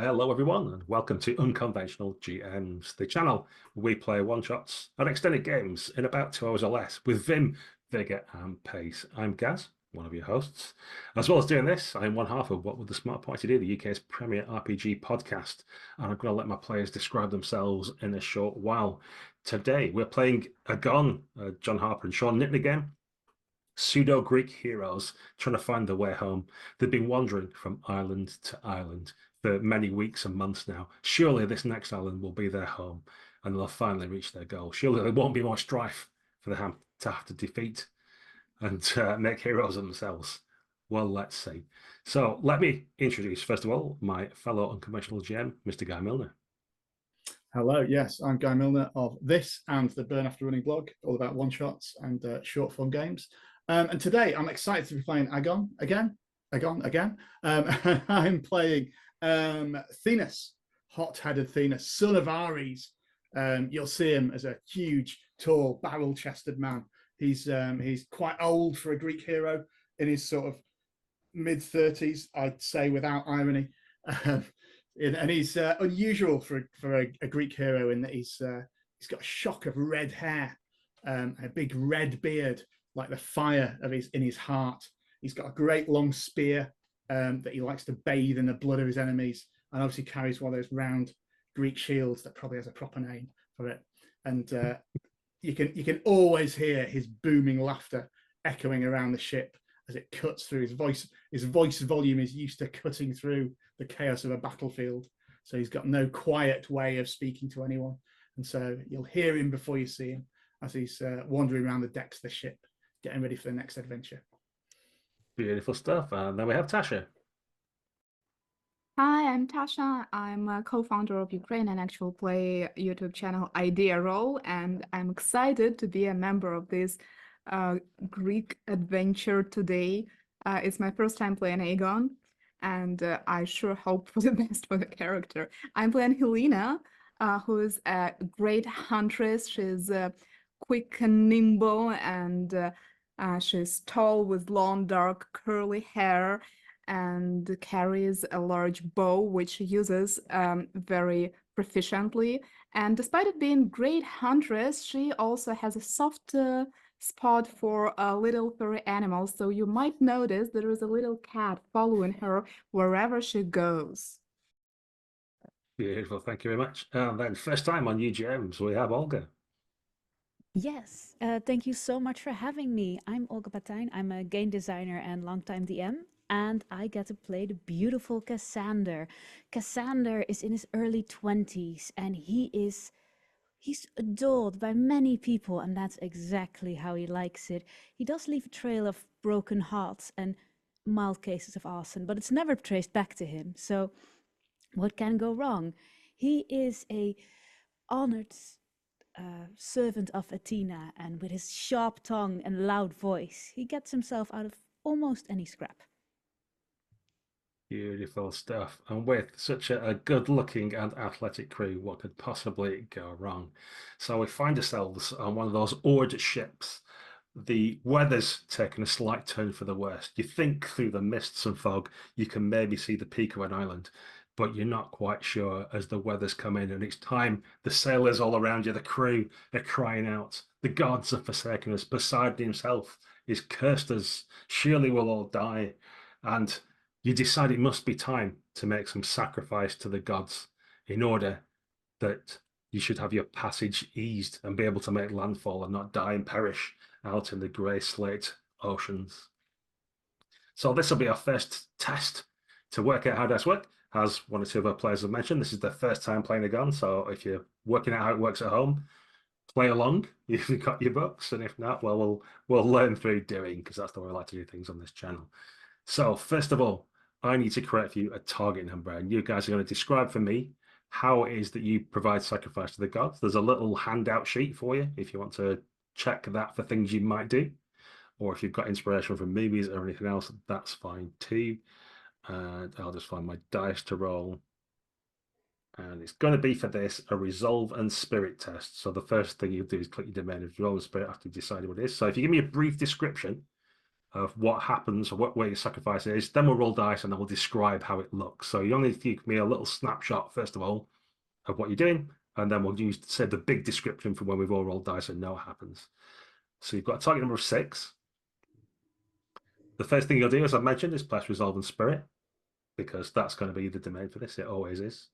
Hello everyone and welcome to Unconventional GMs, the channel where we play one-shots and extended games in about 2 hours or less with vim, vigour and pace. I'm Gaz, one of your hosts. As well as doing this, I'm one half of What Would the Smart Party Do, the UK's premier RPG podcast, and I'm going to let my players describe themselves in a short while. Today we're playing AGON, John Harper and Sean Nittner game. Pseudo-Greek heroes trying to find their way home. They've been wandering from island to island for many weeks and months now. Surely this next island will be their home and they'll finally reach their goal. Surely there won't be more strife for them to have to defeat and make heroes of themselves. Well, let's see. So let me introduce, first of all, my fellow unconventional GM, Mr. Guy Milner. Hello, yes, I'm Guy Milner of this and the Burn After Running blog, all about one-shots and short form games. And today I'm excited to be playing AGON again. I'm playing Thenis, hot-headed Thenis, son of Ares. You'll see him as a huge, tall, barrel-chested man. He's quite old for a Greek hero, in his sort of mid-30s, I'd say, without irony. And he's unusual for a Greek hero in that he's got a shock of red hair, a big red beard, like the fire of in his heart. He's got a great long spear that he likes to bathe in the blood of his enemies, and obviously carries one of those round Greek shields that probably has a proper name for it. And you can always hear his booming laughter echoing around the ship as it cuts through his voice. His voice volume is used to cutting through the chaos of a battlefield, so he's got no quiet way of speaking to anyone. And so you'll hear him before you see him as he's wandering around the decks of the ship, getting ready for the next adventure. Beautiful stuff. And then we have Tasha. Hi, I'm Tasha. I'm a co-founder of Ukraine and actual play YouTube channel Idea Roll, and I'm excited to be a member of this Greek adventure today. It's my first time playing AGON, and I sure hope for the best for the character. I'm playing Helena, who is a great huntress. She's quick and nimble, and she's tall with long, dark, curly hair, and carries a large bow, which she uses very proficiently. And despite it being a great huntress, she also has a soft spot for little furry animals. So you might notice there is a little cat following her wherever she goes. Beautiful, thank you very much. And then first time on UGMs, we have Olga. Yes, thank you so much for having me. I'm Olga Patijn. I'm a game designer and longtime DM, and I get to play the beautiful Cassander. Cassander is in his early 20s, and he's adored by many people, and that's exactly how he likes it. He does leave a trail of broken hearts and mild cases of arson, but it's never traced back to him. So what can go wrong? He is a honored servant of Athena, and with his sharp tongue and loud voice, he gets himself out of almost any scrap. Beautiful stuff. And with such a good-looking and athletic crew, what could possibly go wrong? So we find ourselves on one of those oared ships. The weather's taken a slight turn for the worst. You think through the mists and fog, you can maybe see the peak of an island, but you're not quite sure as the weather's come in and it's time. The sailors all around you, the crew, are crying out. The gods have forsaken us. Poseidon himself is cursed us. Surely we'll all die. And you decide it must be time to make some sacrifice to the gods in order that you should have your passage eased and be able to make landfall and not die and perish out in the grey slate oceans. So this will be our first test to work out how this works. As one or two of our players have mentioned, this is their first time playing AGON, so if you're working out how it works at home, play along if you've got your books, and if not, well, we'll learn through doing, because that's the way I like to do things on this channel. So first of all, I need to create for you a target number, and you guys are going to describe for me how it is that you provide sacrifice to the gods. There's a little handout sheet for you if you want to check that for things you might do, or if you've got inspiration from movies or anything else, that's fine too. And I'll just find my dice to roll. And it's going to be for this a resolve and spirit test. So the first thing you do is click your domain of resolve and spirit after you've decided what it is. So if you give me a brief description of what happens or what way your sacrifice is. Then we'll roll dice and then we'll describe how it looks. So you only need to give me a little snapshot, first of all, of what you're doing, and then we'll use, say, the big description from when we've all rolled dice and know what happens. So you've got a target number of 6. The first thing you'll do, as I mentioned, is press Resolve and Spirit, because that's going to be the domain for this. It always is.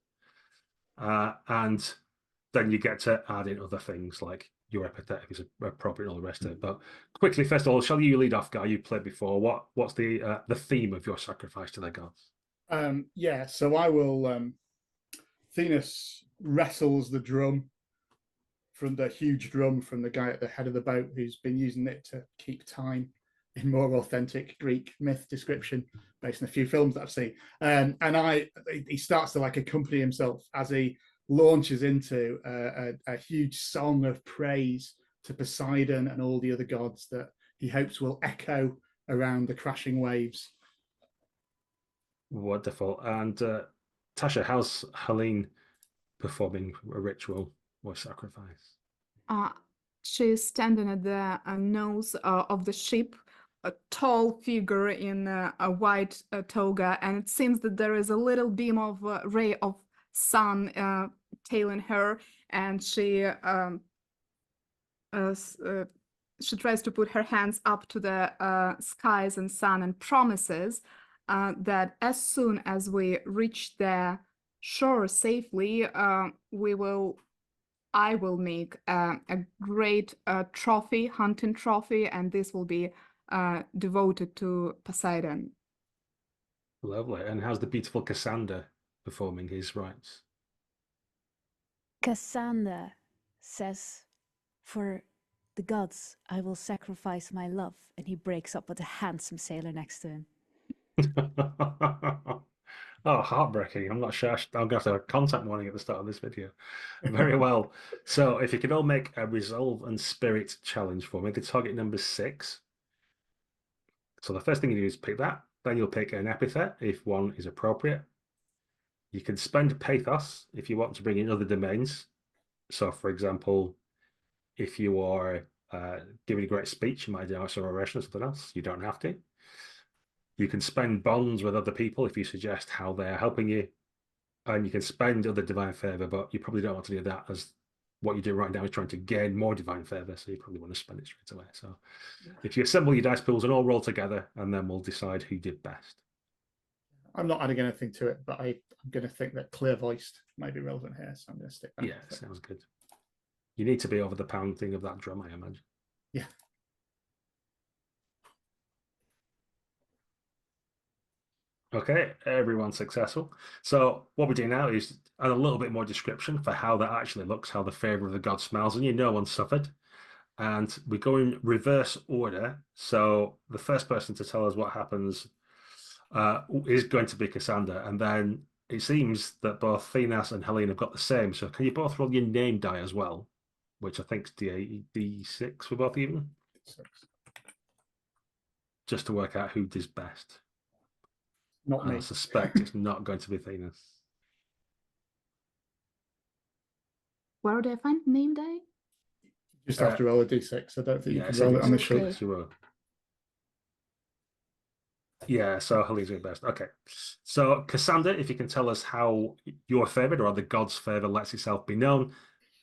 And then you get to add in other things like your epithet if it's appropriate and all the rest of it. But quickly, first of all, shall you lead off, Guy? You played before. What's the theme of your sacrifice to the gods? Yeah, so I will. Thenis wrestles the drum from the huge drum from the guy at the head of the boat who's been using it to keep time in more authentic Greek myth description based on a few films that I've seen. And he starts to like accompany himself as he launches into a huge song of praise to Poseidon and all the other gods that he hopes will echo around the crashing waves. Wonderful. And Tasha, how's Helene performing a ritual or sacrifice? She's standing at the nose of the ship, a tall figure in a white toga, and it seems that there is a little beam of ray of sun tailing her, and she tries to put her hands up to the skies and sun and promises that as soon as we reach the shore safely, I will make a great trophy, hunting trophy, and this will be devoted to Poseidon. Lovely. And how's the beautiful Cassander performing his rites? Cassander says, "For the gods, I will sacrifice my love," and he breaks up with a handsome sailor next to him. Oh, heartbreaking. I'm not sure. I'm going to have to have a contact warning at the start of this video. Very well. So if you can all make a resolve and spirit challenge for me, the target number 6. So the first thing you do is pick that. Then you'll pick an epithet if one is appropriate. You can spend pathos if you want to bring in other domains. So for example, if you are giving a great speech, you might do some oration or something else. You don't have to. You can spend bonds with other people if you suggest how they are helping you. And you can spend other divine favor, but you probably don't want to do that, as what you do right now is trying to gain more divine favor. So you probably want to spend it straight away. So if you assemble your dice pools and all roll together, and then we'll decide who did best. I'm not adding anything to it, but I'm going to think that clear voiced might be relevant here. So I'm going to stick that. Yeah, sounds good. You need to be over the pounding of that drum, I imagine. Yeah. Okay, everyone's successful. So what we do now is add a little bit more description for how that actually looks, how the favor of the god smells, and you know one suffered. And we go in reverse order. So the first person to tell us what happens is going to be Cassander, and then it seems that both Thenas and Helene have got the same. So can you both roll your name die as well, which I think is D6 for both even, just to work out who does best. Not me. I suspect it's not going to be Thenas. Where do I find name die? Just have to roll a d6. I don't think you can roll it on the sheet. Okay. Yeah, so Helene's going best. Okay. So Cassander, if you can tell us how your favored or the god's favor lets itself be known,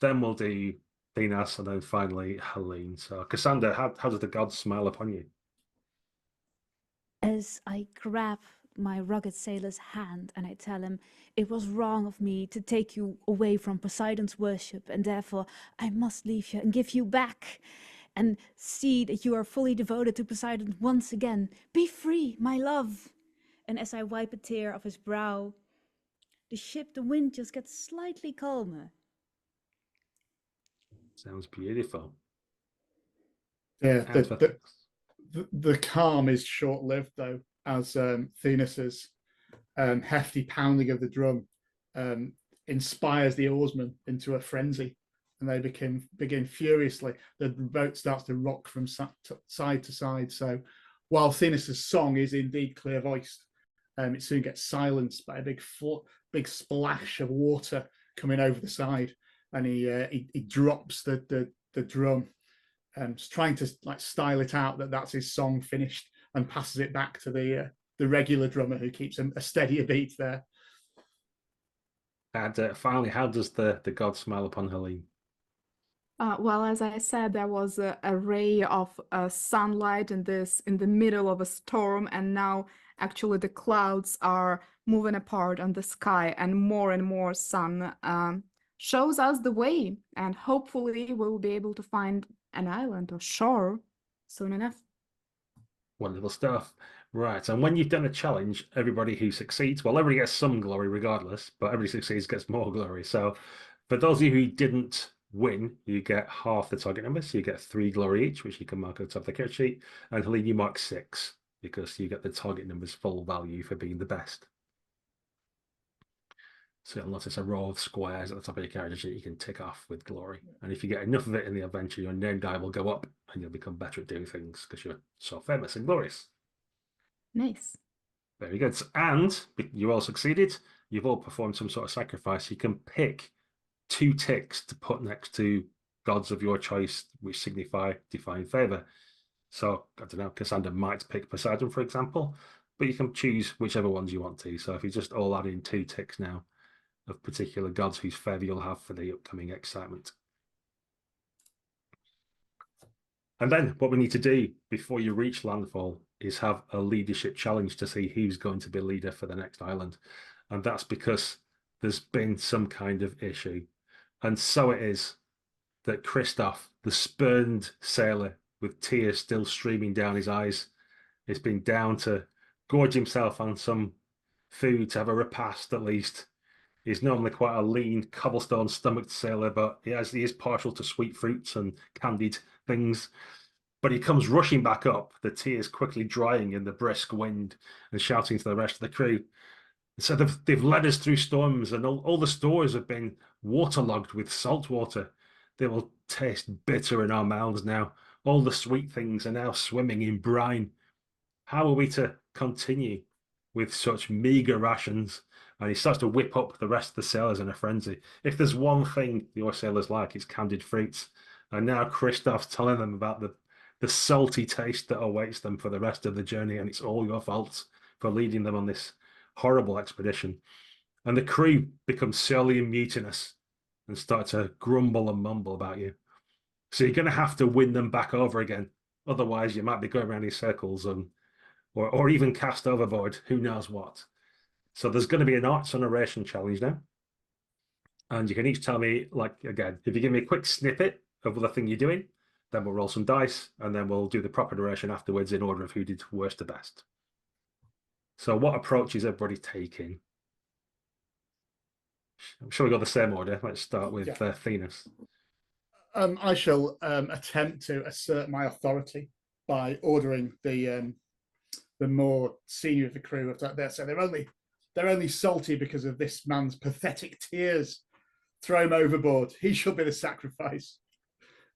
then we'll do Thenas, and then finally Helene. So Cassander, how does the god smile upon you? As I grab my rugged sailor's hand and I tell him, "It was wrong of me to take you away from Poseidon's worship, and therefore I must leave you and give you back, and see that you are fully devoted to Poseidon once again. Be free, my love." And as I wipe a tear off his brow, the wind just gets slightly calmer. Sounds beautiful. Yeah, the calm is short-lived, though, as Thenis's hefty pounding of the drum inspires the oarsmen into a frenzy, and they begin furiously. The boat starts to rock from side to side. So while Thenis's song is indeed clear-voiced, it soon gets silenced by a big splash of water coming over the side, and he drops the drum, trying to like style it out that that's his song finished, and passes it back to the regular drummer, who keeps a steadier beat there. And finally, how does the god smile upon Helene? Well, as I said, there was a ray of sunlight in the middle of a storm, and now actually the clouds are moving apart on the sky, and more sun shows us the way, and hopefully we'll be able to find an island or shore soon enough. Wonderful stuff. Right, and when you've done a challenge, everybody who succeeds, well, everybody gets some glory regardless, but everybody succeeds gets more glory. So for those of you who didn't win, you get half the target number, so you get 3 glory each, which you can mark on top of the character sheet. And Helene, you mark 6 because you get the target number's full value for being the best. So you'll notice a row of squares at the top of your character sheet you can tick off with glory. And if you get enough of it in the adventure, your name die will go up and you'll become better at doing things because you're so famous and glorious. Nice. Very good. And you all succeeded. You've all performed some sort of sacrifice. You can pick 2 ticks to put next to gods of your choice, which signify divine favor. So, I don't know, Cassander might pick Poseidon, for example, but you can choose whichever ones you want to. So if you just all add in 2 ticks now of particular gods whose favor you'll have for the upcoming excitement. And then what we need to do before you reach landfall is have a leadership challenge to see who's going to be leader for the next island. And that's because there's been some kind of issue. And so it is that Christoph, the spurned sailor with tears still streaming down his eyes, has been down to gorge himself on some food to have a repast at least. He's normally quite a lean, cobblestone-stomached sailor, but he is partial to sweet fruits and candied things. But he comes rushing back up, the tears quickly drying in the brisk wind, and shouting to the rest of the crew. So they've led us through storms, and all the stores have been waterlogged with salt water. They will taste bitter in our mouths now. All the sweet things are now swimming in brine. How are we to continue with such meager rations? And he starts to whip up the rest of the sailors in a frenzy. If there's one thing your sailors like, it's candied fruits. And now Christoph's telling them about the salty taste that awaits them for the rest of the journey, and it's all your fault for leading them on this horrible expedition. And the crew become surly and mutinous and start to grumble and mumble about you. So you're going to have to win them back over again. Otherwise, you might be going around in circles or even cast overboard. Who knows what? So there's going to be an arts and narration challenge now. And you can each tell me, like, again, if you give me a quick snippet of the thing you're doing, then we'll roll some dice, and then we'll do the proper narration afterwards in order of who did worst to best. So what approach is everybody taking? Shall we go the same order? Let's start with Thenis. I shall attempt to assert my authority by ordering the more senior of the crew of that there. So they're only salty because of this man's pathetic tears. Throw him overboard. He shall be the sacrifice.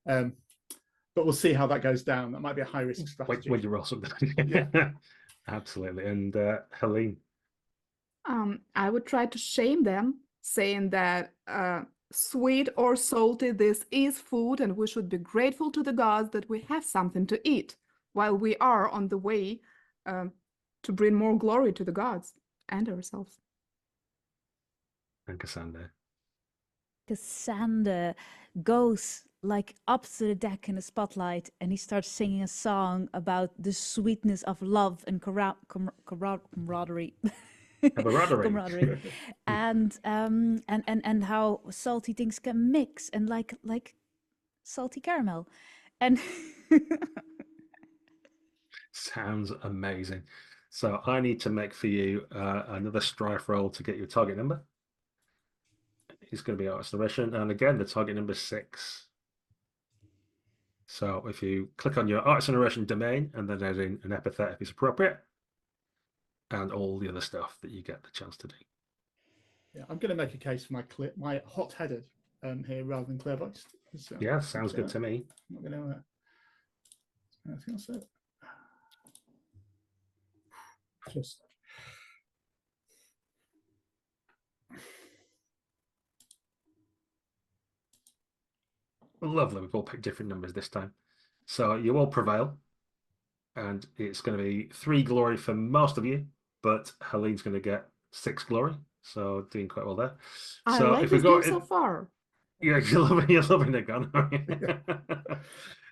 But we'll see how that goes down. That might be a high risk strategy. When you roll something. Yeah. Absolutely. And Helene. I would try to shame them, saying that sweet or salty, this is food, and we should be grateful to the gods that we have something to eat while we are on the way to bring more glory to the gods and ourselves. And Cassander. Cassander goes like up to the deck in the spotlight, and he starts singing a song about the sweetness of love and camaraderie. Camaraderie. and how salty things can mix, and like salty caramel. And sounds amazing. So I need to make for you another strife roll to get your target number. It's going to be arts narration, and again the target number is 6. So if you click on your arts narration domain and then add in an epithet if it's appropriate, and all the other stuff that you get the chance to do. Yeah, I'm going to make a case for my hot-headed here rather than clear-voiced. So, yeah, sounds good to me. I'm not going to just Lovely. We've all picked different numbers this time. So you all prevail. and it's going to be 3 glory for most of you, but Helene's going to get 6 glory, so doing quite well there. I So like if we this go, game so far. yeah, you're loving it, Gun.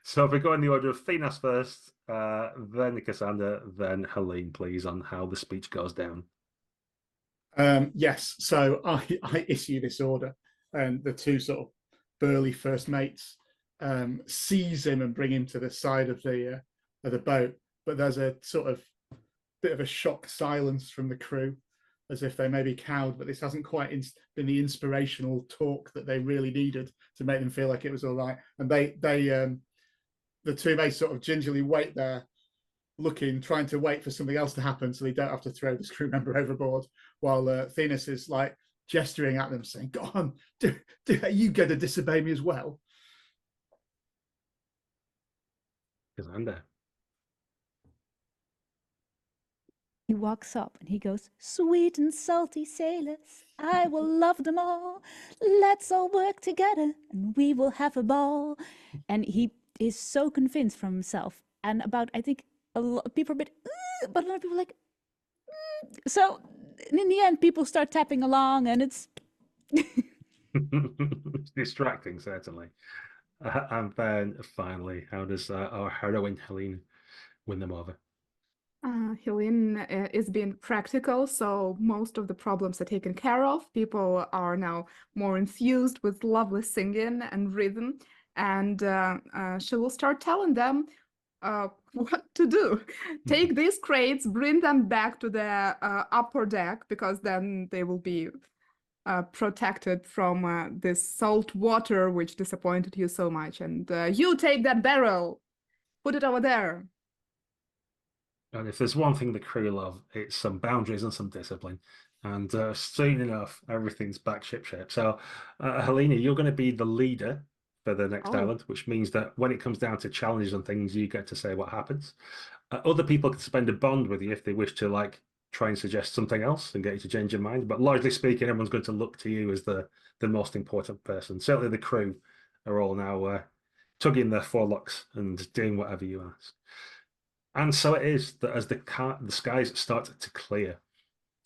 So if we go in the order of Thenas first, then Cassandra, then Helene, please, on how the speech goes down. Yes, so I issue this order, and the two sort of burly first mates seize him and bring him to the side of the boat. But there's a sort of bit of a shocked silence from the crew, as if they may be cowed, but this hasn't quite been the inspirational talk that they really needed to make them feel like it was all right. And the two mates sort of gingerly wait there, looking, trying to wait for something else to happen so they don't have to throw this crew member overboard, while Thenas is like gesturing at them, saying, "Go on, are you going to disobey me as well?" Cassandra. He walks up and he goes, "Sweet and salty sailors, I will love them all. Let's all work together and we will have a ball." And he is so convinced from himself. And about, I think, a lot of people are a bit, but a lot of people are like, So in the end, people start tapping along and it's... Distracting, certainly. And then finally, how does our heroine Helene win them over? Helene is being practical, so most of the problems are taken care of. People are now more enthused with lovely singing and rhythm, and she will start telling them what to do. Take these crates, bring them back to the upper deck, because then they will be protected from this salt water which disappointed you so much. And you take that barrel, put it over there. And if there's one thing the crew love, it's some boundaries and some discipline. And soon enough, everything's back shipshape. So, Helena, you're going to be the leader for the next island, which means that when it comes down to challenges and things, you get to say what happens. Other people can spend a bond with you if they wish to, like, try and suggest something else and get you to change your mind. But largely speaking, everyone's going to look to you as the most important person. Certainly, the crew are all now tugging their forelocks and doing whatever you ask. And so it is that as the skies start to clear,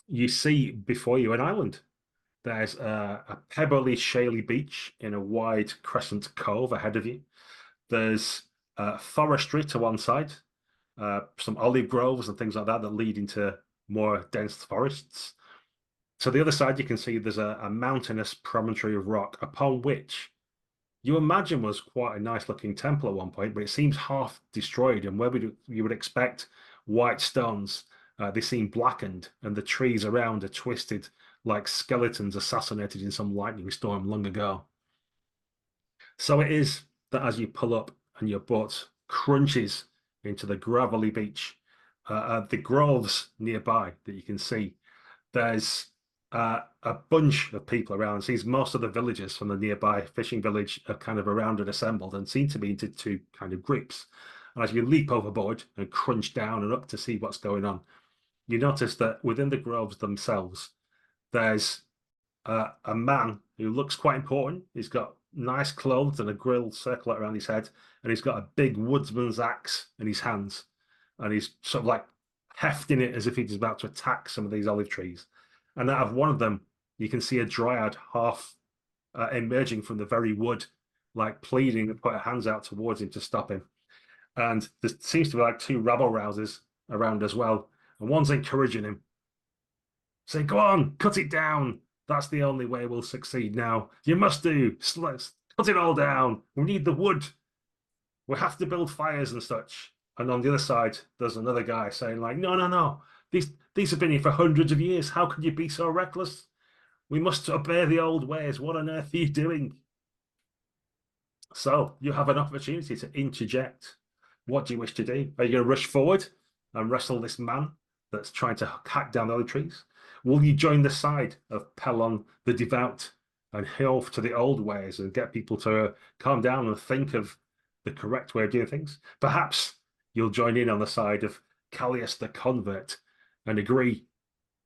you see before you an island. There's a pebbly, shaly beach in a wide crescent cove ahead of you. There's forestry to one side, some olive groves and things like that that lead into more dense forests. To the other side, you can see there's a mountainous promontory of rock upon which you imagine was quite a nice looking temple at one point, but it seems half destroyed. And where you would expect white stones, they seem blackened, and the trees around are twisted like skeletons assassinated in some lightning storm long ago. So it is that as you pull up and your boat crunches into the gravelly beach, the groves nearby that you can see, there's a bunch of people around. Seems most of the villagers from the nearby fishing village are kind of around and assembled and seem to be into two kind of groups. And as you leap overboard and crunch down and up to see what's going on, you notice that within the groves themselves, there's a man who looks quite important. He's got nice clothes and a grilled circlet around his head, and he's got a big woodsman's axe in his hands, and he's sort of like hefting it as if he's about to attack some of these olive trees. And out of one of them, you can see a dryad half emerging from the very wood, like pleading to put her hands out towards him to stop him. And there seems to be like two rabble rousers around as well, and one's encouraging him, saying, "Go on, cut it down. That's the only way we'll succeed now. You must do. Cut it all down. We need the wood. We have to build fires and such." And on the other side, there's another guy saying, like, "No, no, no. These have been here for hundreds of years. How could you be so reckless? We must obey the old ways. What on earth are you doing?" So you have an opportunity to interject. What do you wish to do? Are you going to rush forward and wrestle this man that's trying to hack down the other trees? Will you join the side of Pelon the devout and heal to the old ways and get people to calm down and think of the correct way of doing things? Perhaps you'll join in on the side of Callias the convert and agree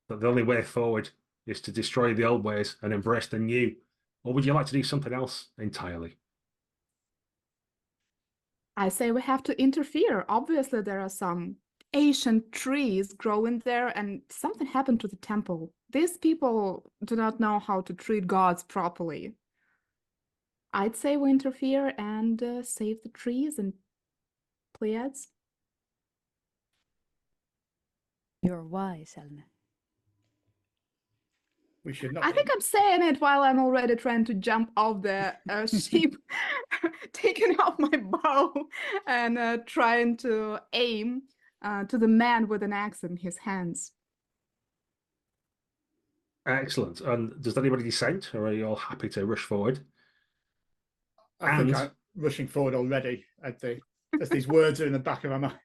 that the only way forward is to destroy the old ways and embrace the new. Or would you like to do something else entirely? I say we have to interfere. Obviously, there are some ancient trees growing there, and something happened to the temple. These people do not know how to treat gods properly. I'd say we interfere and save the trees and Pleiades. You're wise, Helena. We should not. I think I'm saying it while I'm already trying to jump off the ship, taking off my bow and trying to aim to the man with an axe in his hands. Excellent. And does anybody dissent, or are you all happy to rush forward? I think I'm rushing forward already as these words are in the back of my mind.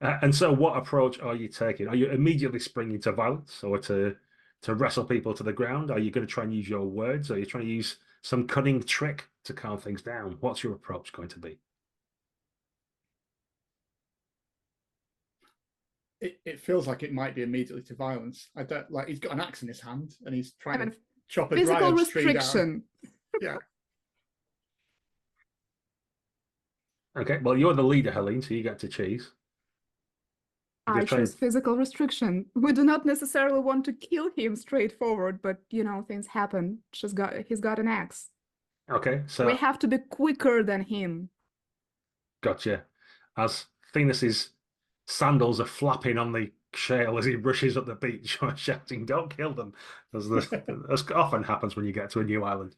And so what approach are you taking? Are you immediately springing to violence or to wrestle people to the ground? Are you going to try and use your words? Are you trying to use some cunning trick to calm things down? What's your approach going to be? It feels like it might be immediately to violence. I don't like he's got an axe in his hand and he's trying to chop a physical Dryad's tree restriction. Yeah. Okay, well, you're the leader, Helene, so you get to choose. I choose physical restriction. We do not necessarily want to kill him straightforward, but you know, things happen. He's got an axe. Okay, so we have to be quicker than him. Gotcha. As Thenis's sandals are flapping on the shale as he rushes up the beach, shouting, "Don't kill them!" As often happens when you get to a new island.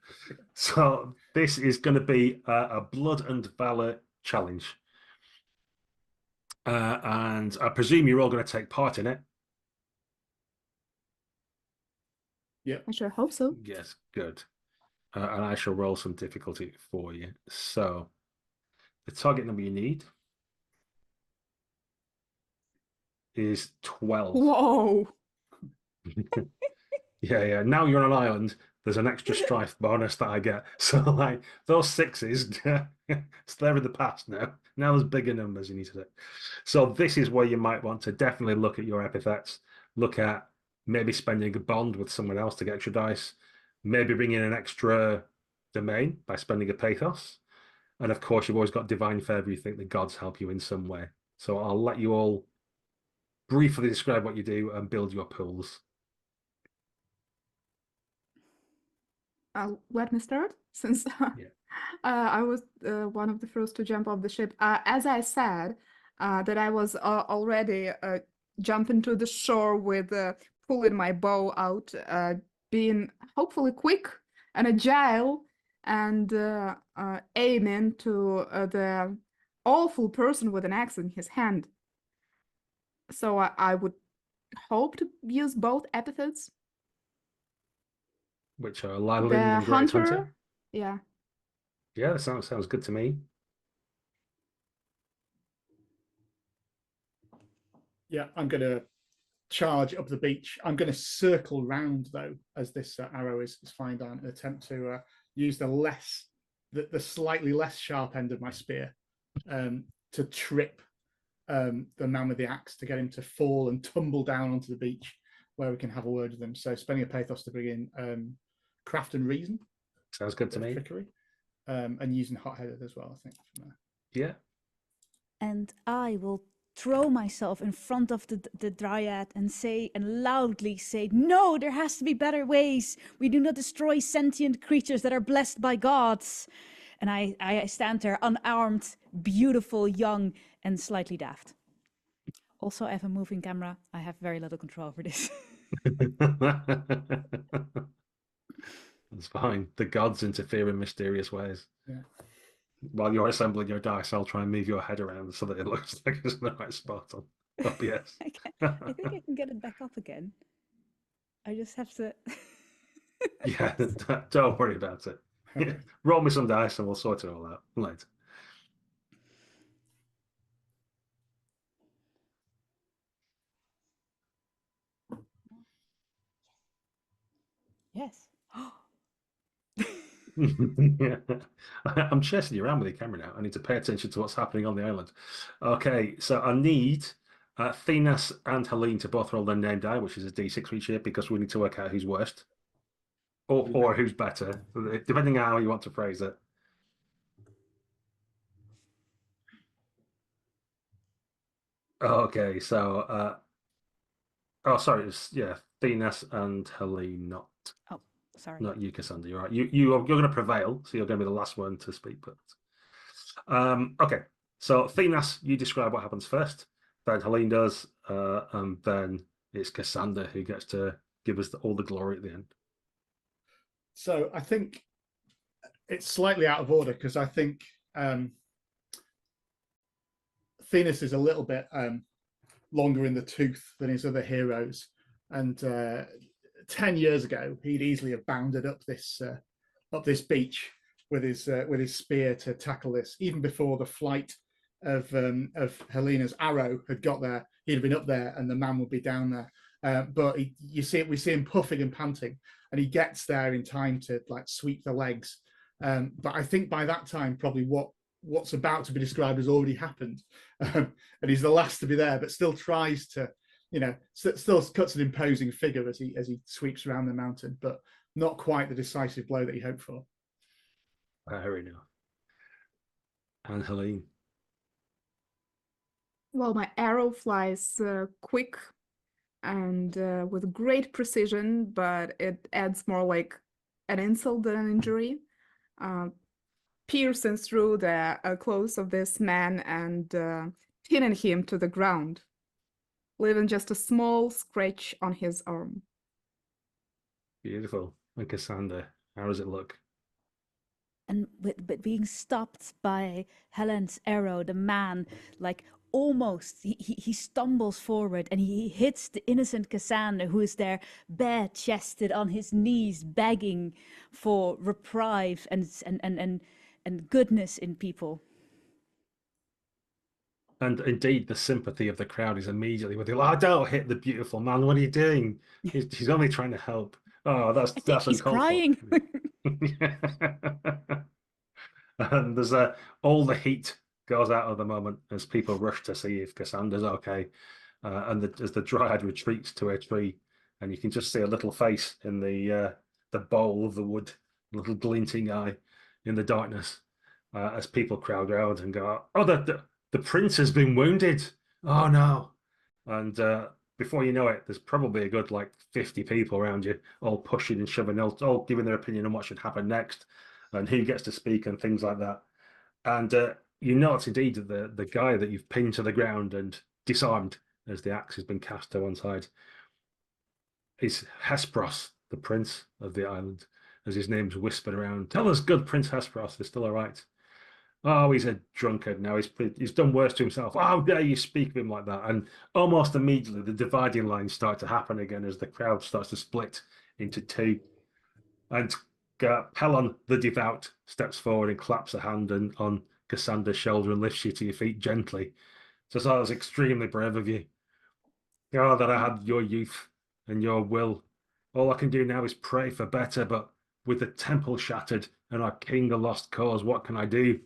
So this is going to be a blood and valor challenge. And I presume you're all going to take part in it. Yeah, I sure hope so. Yes, good. And I shall roll some difficulty for you. So the target number you need is 12. Whoa. Yeah. Now you're on an island. There's an extra strife bonus that I get. So like those sixes, it's there in the past now. Now there's bigger numbers you need to do. So this is where you might want to definitely look at your epithets. Look at maybe spending a bond with someone else to get extra dice. Maybe bring in an extra domain by spending a pathos. And of course, you've always got divine favor. You think the gods help you in some way. So I'll let you all briefly describe what you do and build your pools. Let me start, since I was one of the first to jump off the ship. As I said, that I was already jumping to the shore with pulling my bow out, being hopefully quick and agile, and aiming to the awful person with an axe in his hand. So I would hope to use both epithets. Which are Lily and Great Hunter. Yeah. Yeah, that sounds good to me. Yeah, I'm going to charge up the beach. I'm going to circle round, though, as this arrow is flying down, and attempt to use the slightly less sharp end of my spear to trip the man with the axe, to get him to fall and tumble down onto the beach where we can have a word with him. So spending a pathos to bring in craft and reason. Sounds good to me. Trickery. And using hot-headed as well, I think. Yeah. And I will throw myself in front of the Dryad and loudly say, "No, there has to be better ways. We do not destroy sentient creatures that are blessed by gods." And I stand there unarmed, beautiful, young, and slightly daft. Also, I have a moving camera. I have very little control over this. That's fine. The gods interfere in mysterious ways. Yeah. While you're assembling your dice, I'll try and move your head around so that it looks like it's in the right spot on OBS. I think I can get it back up again. I just have to... Yeah, don't worry about it. Okay. Roll me some dice and we'll sort it all out later. Yes. Yeah. I'm chasing you around with the camera now. I need to pay attention to what's happening on the island. Okay, so I need Thenas and Helene to both roll their name die, which is a d6 for each year, because we need to work out who's worst or who's better, depending on how you want to phrase it. Okay, so oh sorry, it's yeah, Thenas and Helene, Oh, sorry. not you, Cassandra. You're right. You're going to prevail, so you're going to be the last one to speak. But okay, so Thenas, you describe what happens first, then Helene does, and then it's Cassandra who gets to give us all the glory at the end. So I think it's slightly out of order because I think Thenas is a little bit longer in the tooth than his other heroes, and 10 years ago he'd easily have bounded up this beach with his spear to tackle this. Even before the flight of Helena's arrow had got there, he'd have been up there, and the man would be down there. But we see him puffing and panting, and he gets there in time to like sweep the legs. But I think by that time, probably what's about to be described has already happened, and he's the last to be there, but still tries to, still cuts an imposing figure as he sweeps around the mountain, but not quite the decisive blow that he hoped for. Fair enough. And Helene. Well, my arrow flies quick and with great precision, but it adds more like an insult than an injury, piercing through the clothes of this man and pinning him to the ground, leaving just a small scratch on his arm. Beautiful. And Cassandra, how does it look? And with being stopped by Helen's arrow, the man, like, almost, he stumbles forward and he hits the innocent Cassandra, who is there bare-chested on his knees, begging for reprieve and goodness in people. And indeed, the sympathy of the crowd is immediately with you. Oh, don't hit the beautiful man. What are you doing? He's only trying to help. Oh, that's He's uncalled crying. for. And there's all the heat goes out of the moment as people rush to see if Cassandra's okay. And as the Dryad retreats to a tree, and you can just see a little face in the bowl of the wood, a little glinting eye in the darkness, as people crowd around and go, "Oh, the prince has been wounded. Oh no!" And before you know it, there's probably a good like 50 people around you, all pushing and shoving, all giving their opinion on what should happen next, and who gets to speak and things like that. And you notice indeed that the guy that you've pinned to the ground and disarmed as the axe has been cast to one side is Hesperos, the prince of the island, as his name's whispered around. "Tell us, good Prince Hesperos, they're still all right." "Oh, he's a drunkard now. He's done worse to himself." "Oh, how dare you speak of him like that?" And almost immediately, the dividing lines start to happen again as the crowd starts to split into two. And Pelon the devout steps forward and claps a hand on Cassandra's shoulder and lifts you to your feet gently. So that was extremely brave of you. "Oh, that I had your youth and your will. All I can do now is pray for better, but with the temple shattered and our king a lost cause, what can I do?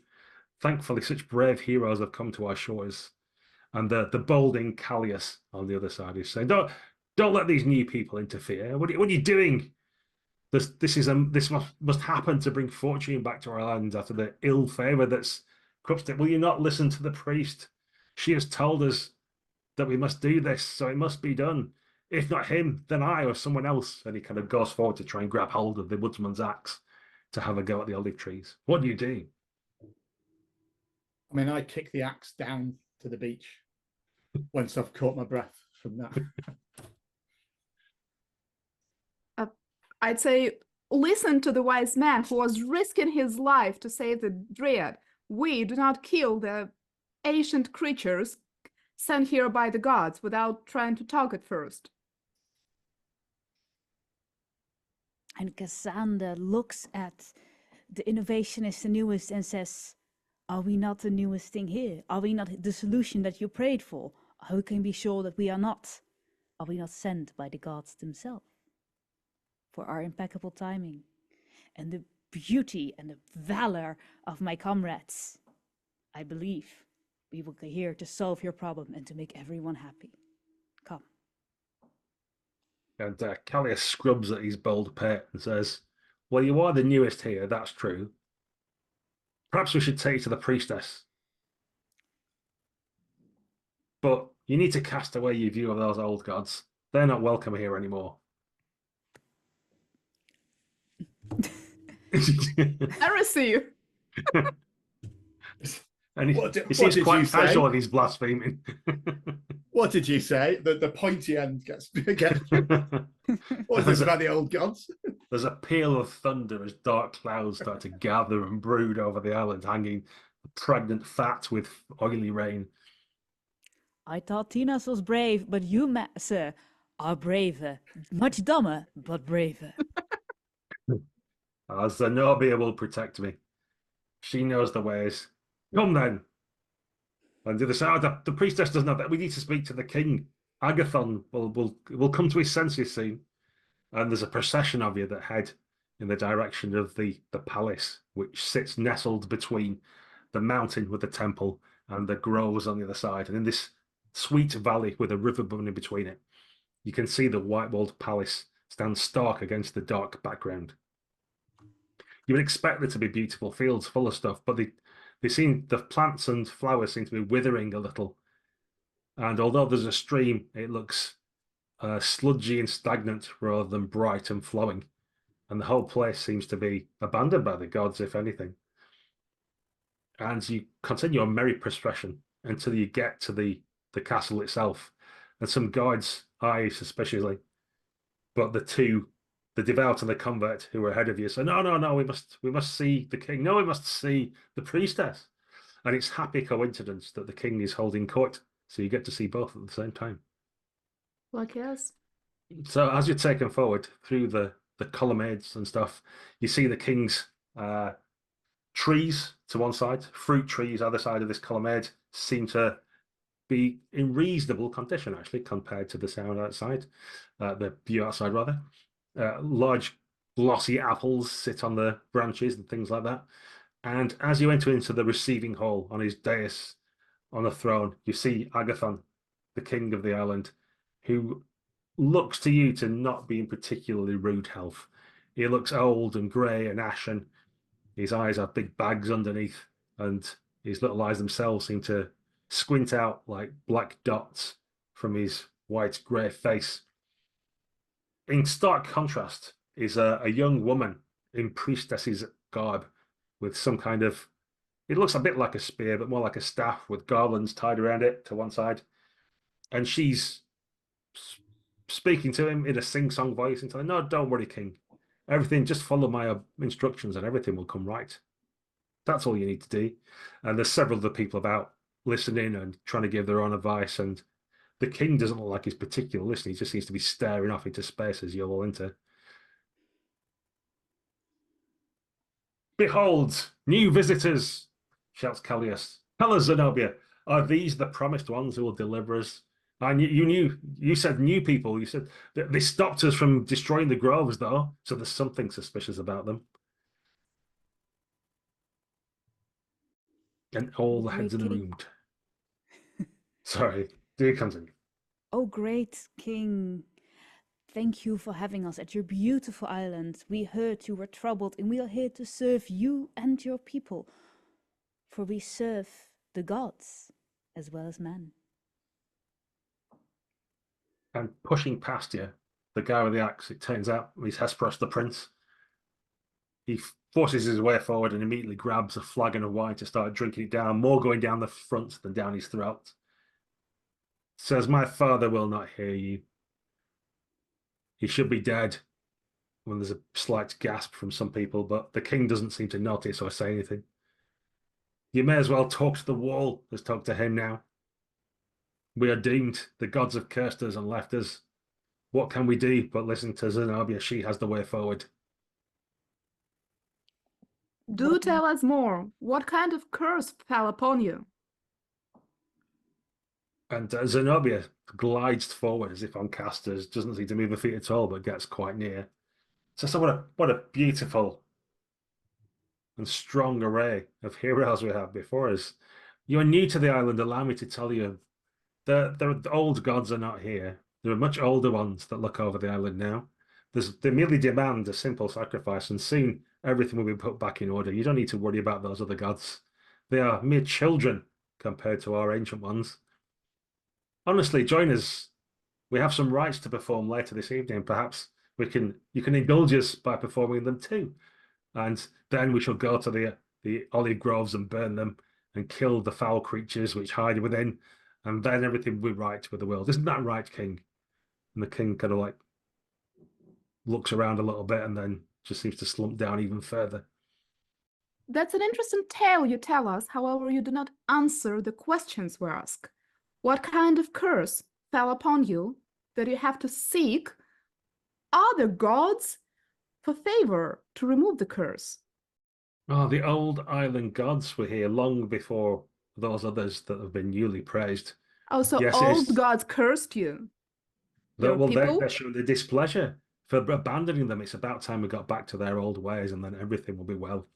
Thankfully, such brave heroes have come to our shores." And the bolding Callias on the other side is saying, Don't let these new people interfere. What are you doing? This must happen to bring fortune back to our lands after the ill favor that's corrupted it. Will you not listen to the priest? She has told us that we must do this, so it must be done. If not him, then I or someone else." And he kind of goes forward to try and grab hold of the woodsman's axe to have a go at the olive trees. What do you do? I mean, I kick the axe down to the beach once I've caught my breath from that. I'd say listen to the wise man who was risking his life to save the Dryad. We do not kill the ancient creatures sent here by the gods without trying to talk at first. And Cassandra looks at the innovationist, the newest, and says, "Are we not the newest thing here? Are we not the solution that you prayed for? How can we be sure that we are not? Are we not sent by the gods themselves? For our impeccable timing and the beauty and the valor of my comrades, I believe we will be here to solve your problem and to make everyone happy. Come." And Callias scrubs at his bald pate and says, "Well, you are the newest here, that's true. Perhaps we should take you to the priestess. But You need to cast away your view of those old gods. They're not welcome here anymore. Heresy! And What he what seems did quite you casual say? and he's blaspheming. What did you say? The pointy end gets. What is this about the old gods? There's a peal of thunder as dark clouds start to gather and brood over the island, hanging pregnant fat with oily rain. I thought Tinas was brave, but you, sir, are braver. Much dumber, but braver. Zenobia will protect me. She knows the ways. Come then. And the other side, the priestess doesn't have that. We need to speak to the king. Agathon will come to his senses soon. And there's a procession of you that head in the direction of the palace, which sits nestled between the mountain with the temple and the groves on the other side. And in this sweet valley with a river running between it, you can see the white-walled palace stand stark against the dark background. You would expect there to be beautiful fields full of stuff, but the plants and flowers seem to be withering a little. And although there's a stream, it looks sludgy and stagnant rather than bright and flowing. And the whole place seems to be abandoned by the gods, if anything. And you continue on merry procession until you get to the castle itself. And some guards eye you suspiciously. But the devout and the convert who are ahead of you say, no, we must see the king. No, we must see the priestess. And it's happy coincidence that the king is holding court. So you get to see both at the same time. Like, yes. So as you're taken forward through the colonnades and stuff, you see the king's trees to one side, fruit trees other side of this colonnade seem to be in reasonable condition, actually, compared to the sound outside, the view outside, rather. Large glossy apples sit on the branches and things like that. And as you enter into the receiving hall on his dais on the throne, you see Agathon, the king of the island, who looks to you to not be in particularly rude health. He looks old and grey and ashen. His eyes have big bags underneath, and his little eyes themselves seem to squint out like black dots from his white grey face. In stark contrast is a young woman in priestess's garb with some kind of, it looks a bit like a spear, but more like a staff with garlands tied around it to one side. And she's speaking to him in a sing-song voice and telling, no, don't worry, king. Everything, just follow my instructions and everything will come right. That's all you need to do. And there's several other people about listening and trying to give their own advice. And the king doesn't look like he's particularly listening. He just seems to be staring off into space as you're all into. Behold, new visitors, shouts Callias. Tell us, Zenobia, are these the promised ones who will deliver us? And you said new people. You said they stopped us from destroying the groves, though. So there's something suspicious about them. And all the heads in the room. Sorry, do continue. Oh, great king. Thank you for having us at your beautiful island. We heard you were troubled, and we are here to serve you and your people. For we serve the gods as well as men. And pushing past you, the guy with the axe, it turns out he's Hesperos the prince. He forces his way forward and immediately grabs a flagon of wine to start drinking it down, more going down the front than down his throat. Says, my father will not hear you. He should be dead. When there's a slight gasp from some people, but the king doesn't seem to notice or say anything. You may as well talk to the wall as talk to him now. We are doomed. The gods have cursed us and left us. What can we do but listen to Zenobia? She has the way forward. Do tell us more. What kind of curse fell upon you? And Zenobia glides forward as if on casters, doesn't seem to move her feet at all, but gets quite near. So what a beautiful and strong array of heroes we have before us. You are new to the island. Allow me to tell you, the old gods are not here. There are much older ones that look over the island now. They merely demand a simple sacrifice, and soon everything will be put back in order. You don't need to worry about those other gods. They are mere children compared to our ancient ones. honestly, join us. We have some rites to perform later this evening. Perhaps you can indulge us by performing them too. And then we shall go to the olive groves and burn them and kill the foul creatures which hide within, and then everything will be right with the world. Isn't that right, King? And the king kind of like looks around a little bit and then just seems to slump down even further. That's an interesting tale you tell us. However, you do not answer the questions we ask. What kind of curse fell upon you that you have to seek other gods for favor to remove the curse? Oh, the old island gods were here long before those others that have been newly praised. Oh, so Yes, old gods cursed you? Your well, people? they're showing their displeasure for abandoning them. It's about time we got back to their old ways, and then everything will be well.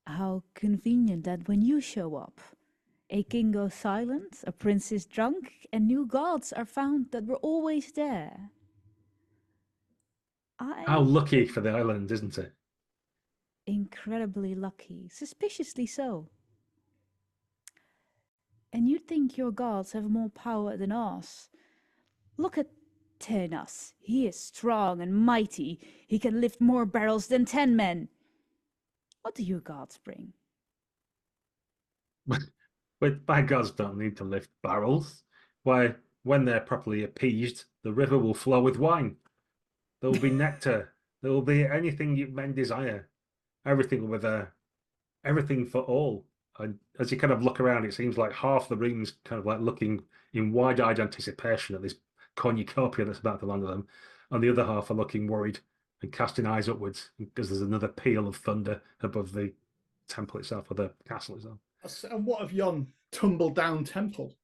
How convenient that when you show up, a king goes silent, a prince is drunk, and new gods are found that were always there. How I lucky for the island, isn't it? incredibly lucky, suspiciously so. And you think your gods have more power than us? Look at Tenas. He is strong and mighty. He can lift more barrels than 10 men. What do your gods bring? But my gods don't need to lift barrels. Why, when they're properly appeased, the river will flow with wine. There will be nectar. There will be anything you men desire. Everything will be there. Everything for all. And as you kind of look around, it seems like half the room's kind of like looking in wide-eyed anticipation at this cornucopia that's about to land on them, and the other half are looking worried and casting eyes upwards because there's another peal of thunder above the temple itself or the castle itself. And what of yon tumbled down temple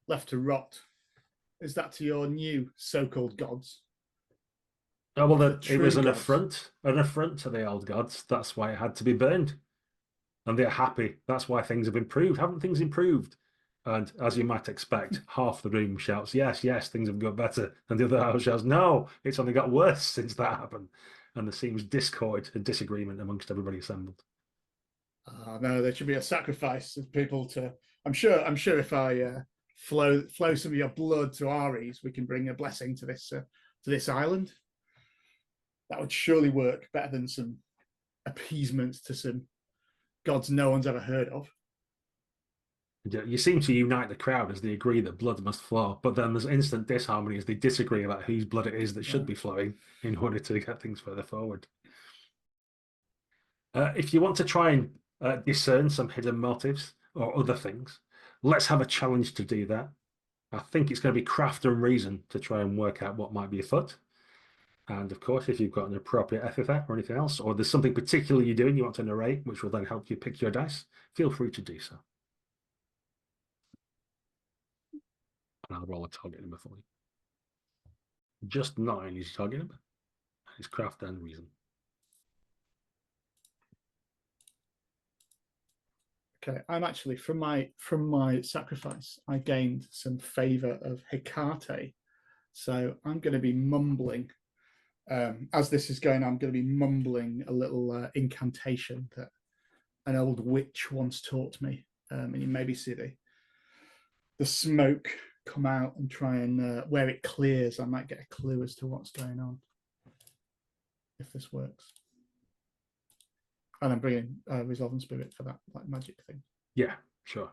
left to rot? Is that to your new so-called gods? Oh, well, The it was true an gods. affront to the old gods. That's why it had to be burned. And they're happy. That's why things have improved. Haven't things improved? And as you might expect, half the room shouts, yes, yes, things have got better. And the other half shouts, no, it's only got worse since that happened. And there seems discord and disagreement amongst everybody assembled. No, there should be a sacrifice of people to. I'm sure if I flow some of your blood to Ares, we can bring a blessing to this island. That would surely work better than some appeasement to some gods no one's ever heard of. You seem to unite the crowd as they agree that blood must flow, but then there's instant disharmony as they disagree about whose blood it is that should be flowing in order to get things further forward. If you want to try and discern some hidden motives or other things, let's have a challenge to do that. I think it's going to be craft and reason to try and work out what might be afoot. And of course, if you've got an appropriate epithet or anything else, or there's something particular you're doing you want to narrate, which will then help you pick your dice, feel free to do so. And I'll roll a target number for you. Just 9 is your target number. It's craft and reason. Okay, I'm actually from my sacrifice, I gained some favor of Hecate, so I'm going to be mumbling as this is going. I'm going to be mumbling a little incantation that an old witch once taught me, and you maybe see the smoke come out and try and where it clears, I might get a clue as to what's going on if this works. And I'm bringing Resolving Spirit for that like magic thing. Yeah, sure.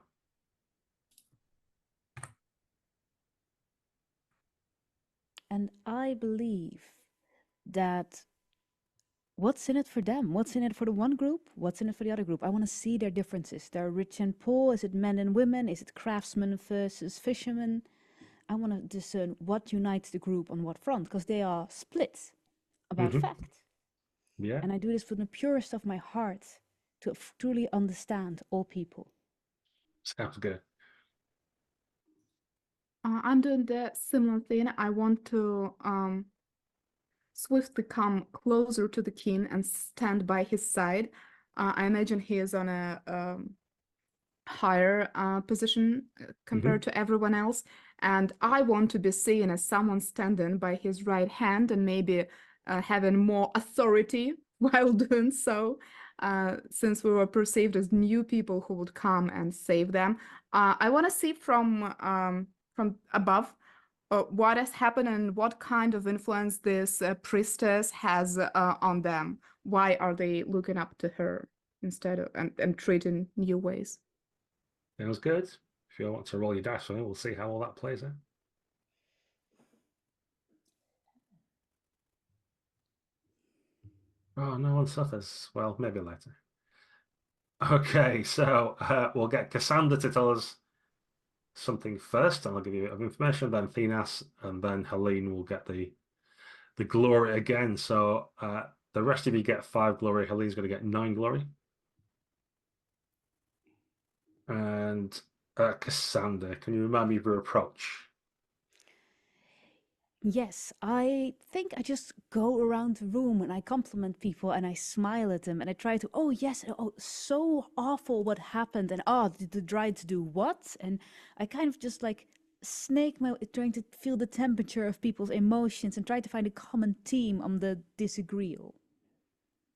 And I believe that what's in it for them? What's in it for the one group? What's in it for the other group? I want to see their differences. They're rich and poor. Is it men and women? Is it craftsmen versus fishermen? I want to discern what unites the group on what front, because they are split about fact. Yeah. And I do this from the purest of my heart to truly understand all people. Sounds good. I'm doing the similar thing. I want to swiftly come closer to the king and stand by his side. I imagine he is on a higher position compared to everyone else. And I want to be seen as someone standing by his right hand and maybe having more authority while doing so. since we were perceived as new people who would come and save them. I want to see from above what has happened and what kind of influence this priestess has on them. Why are they looking up to her instead of and treating new ways? Sounds good. If you want to roll your dice on it, we'll see how all that plays out. Oh, no one suffers. Well, maybe later. Okay, so we'll get Cassandra to tell us something first, and I'll give you a bit of information. Then Thenas, and then Helene will get the glory again. So the rest of you get 5 glory. Helene's going to get 9 glory. And Cassandra, can you remind me of your approach? Yes, I think I just go around the room and I compliment people and I smile at them and I try to, oh yes, oh so awful what happened, and oh did the Dryads do what? And I kind of just like snake my trying to feel the temperature of people's emotions and try to find a common theme on the disagreeable.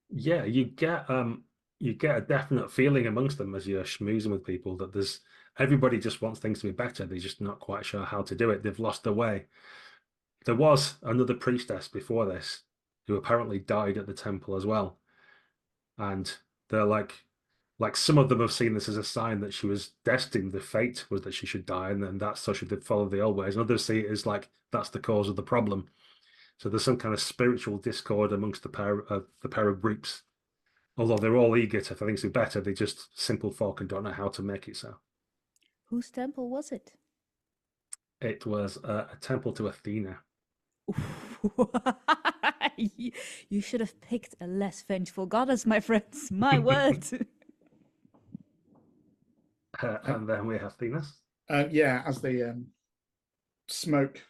Yeah, you get a definite feeling amongst them as you're schmoozing with people that there's everybody just wants things to be better. They're just not quite sure how to do it. They've lost their way. There was another priestess before this who apparently died at the temple as well. And they're like some of them have seen this as a sign that she was destined. The fate was that she should die, and then that's so she did follow the old ways. And others see it as like that's the cause of the problem. So there's some kind of spiritual discord amongst the pair of groups. Although they're all eager to things to be better, they're just simple folk and don't know how to make it so. Whose temple was it? It was a temple to Athena. You should have picked a less vengeful goddess, my friends. My word. And then we have Thenas. Yeah, as the smoke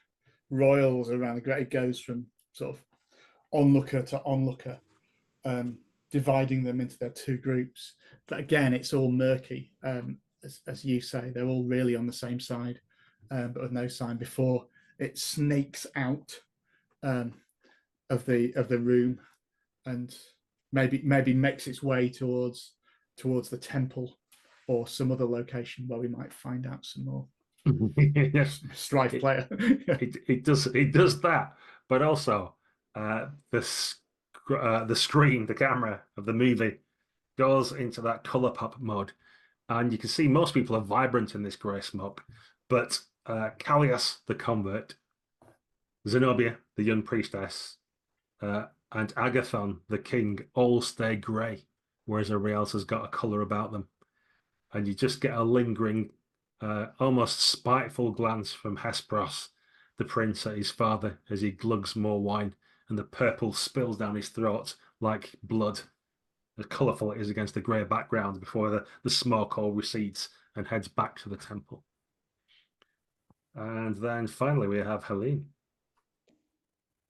roils around the great, it goes from sort of onlooker to onlooker, dividing them into their 2 groups. But again, it's all murky. As you say, they're all really on the same side, but with no sign before it snakes out of the room and maybe makes its way towards the temple or some other location where we might find out some more. Strife player. it does that, but also the screen, the camera of the movie goes into that color pop mode, and you can see most people are vibrant in this grey smoke, but Callias, the convert, Zenobia, the young priestess, and Agathon, the king, all stay grey, whereas everybody else has got a color about them, and you just get a lingering, almost spiteful glance from Hesperos, the prince, at his father as he glugs more wine, and the purple spills down his throat like blood, as colourful it is against the grey background before the smoke all recedes and heads back to the temple. And then finally we have Helene.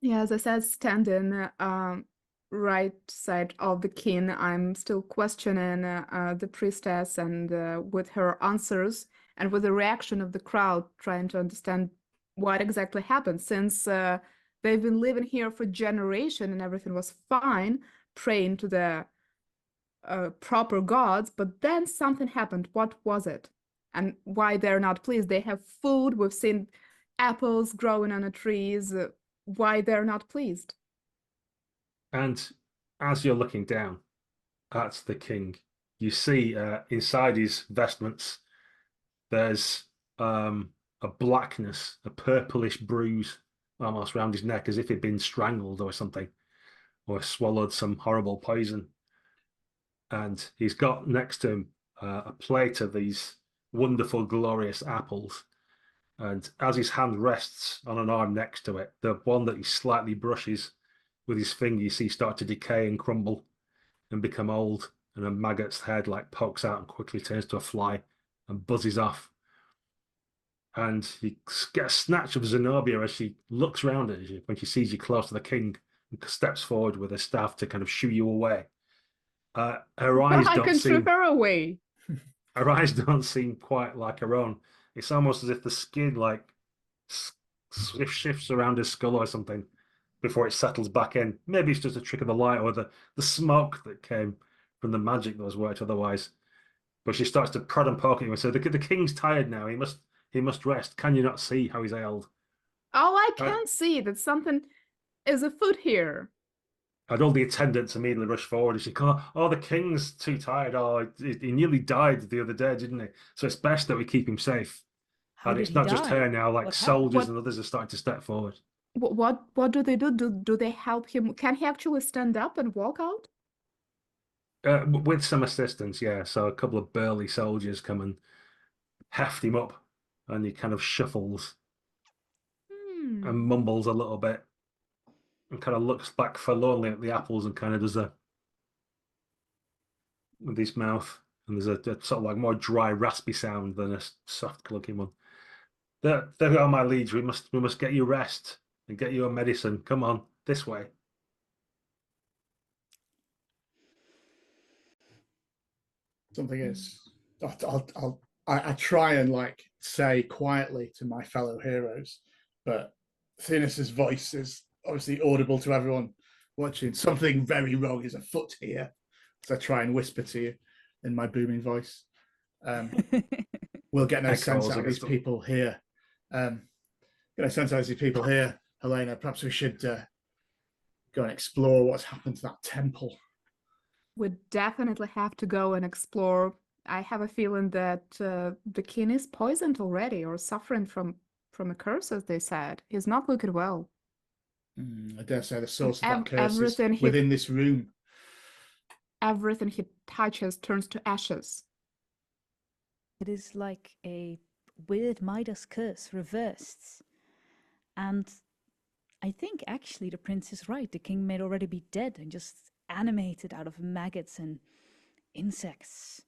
Yeah, as I said, standing right side of the king, I'm still questioning the priestess and with her answers and with the reaction of the crowd, trying to understand what exactly happened, since they've been living here for generations and everything was fine, praying to the proper gods, but then something happened. What was it? And why they're not pleased? They have food, we've seen apples growing on the trees. Why they're not pleased? And as you're looking down at the king, you see inside his vestments there's a blackness, a purplish bruise almost around his neck, as if he'd been strangled or something, or swallowed some horrible poison. And he's got next to him a plate of these wonderful, glorious apples. And as his hand rests on an arm next to it, the one that he slightly brushes with his finger, you see start to decay and crumble and become old. And a maggot's head like pokes out and quickly turns to a fly and buzzes off. And you get a snatch of Zenobia as she looks around at you when she sees you close to the king and steps forward with her staff to kind of shoo you away. Her eyes I don't can shoo seem her away. her eyes don't seem quite like her own. It's almost as if the skin like shifts around his skull or something before it settles back in. Maybe it's just a trick of the light or the smoke that came from the magic that was worked otherwise. But she starts to prod and poke at him and say, the king's tired now. He must rest. Can you not see how he's ailed? Oh, I Uh, can see that something is afoot here. And all the attendants immediately rush forward and she goes, oh, the king's too tired. Oh, he nearly died the other day, didn't he? So it's best that we keep him safe. How And did it's he not just her die? now, like What happened? soldiers and others are starting to step forward. What do they do? Do they help him? Can he actually stand up and walk out? With some assistance, yeah. So a couple of burly soldiers come and heft him up, and he kind of shuffles and Hmm. mumbles a little bit and kind of looks back forlornly at the apples and kind of does a with his mouth. And there's a sort of like more dry, raspy sound than a soft clunky one. There are my leads. We must get you rest and get you a medicine. Come on, this way. Something is. I try and like say quietly to my fellow heroes, but Thenis's voice is obviously audible to everyone watching. Something very wrong is afoot here. So I try and whisper to you in my booming voice. We'll get no sense out of these people here. Get no sense out of these people here, Helena. Perhaps we should go and explore what's happened to that temple. We definitely have to go and explore. I have a feeling that the king is poisoned already or suffering from a curse, as they said. He's not looking well. I dare say the source of that curse is everything within this room. Everything he touches turns to ashes. It is like a weird Midas curse reversed. And I think actually the prince is right. The king may already be dead and just animated out of maggots and insects.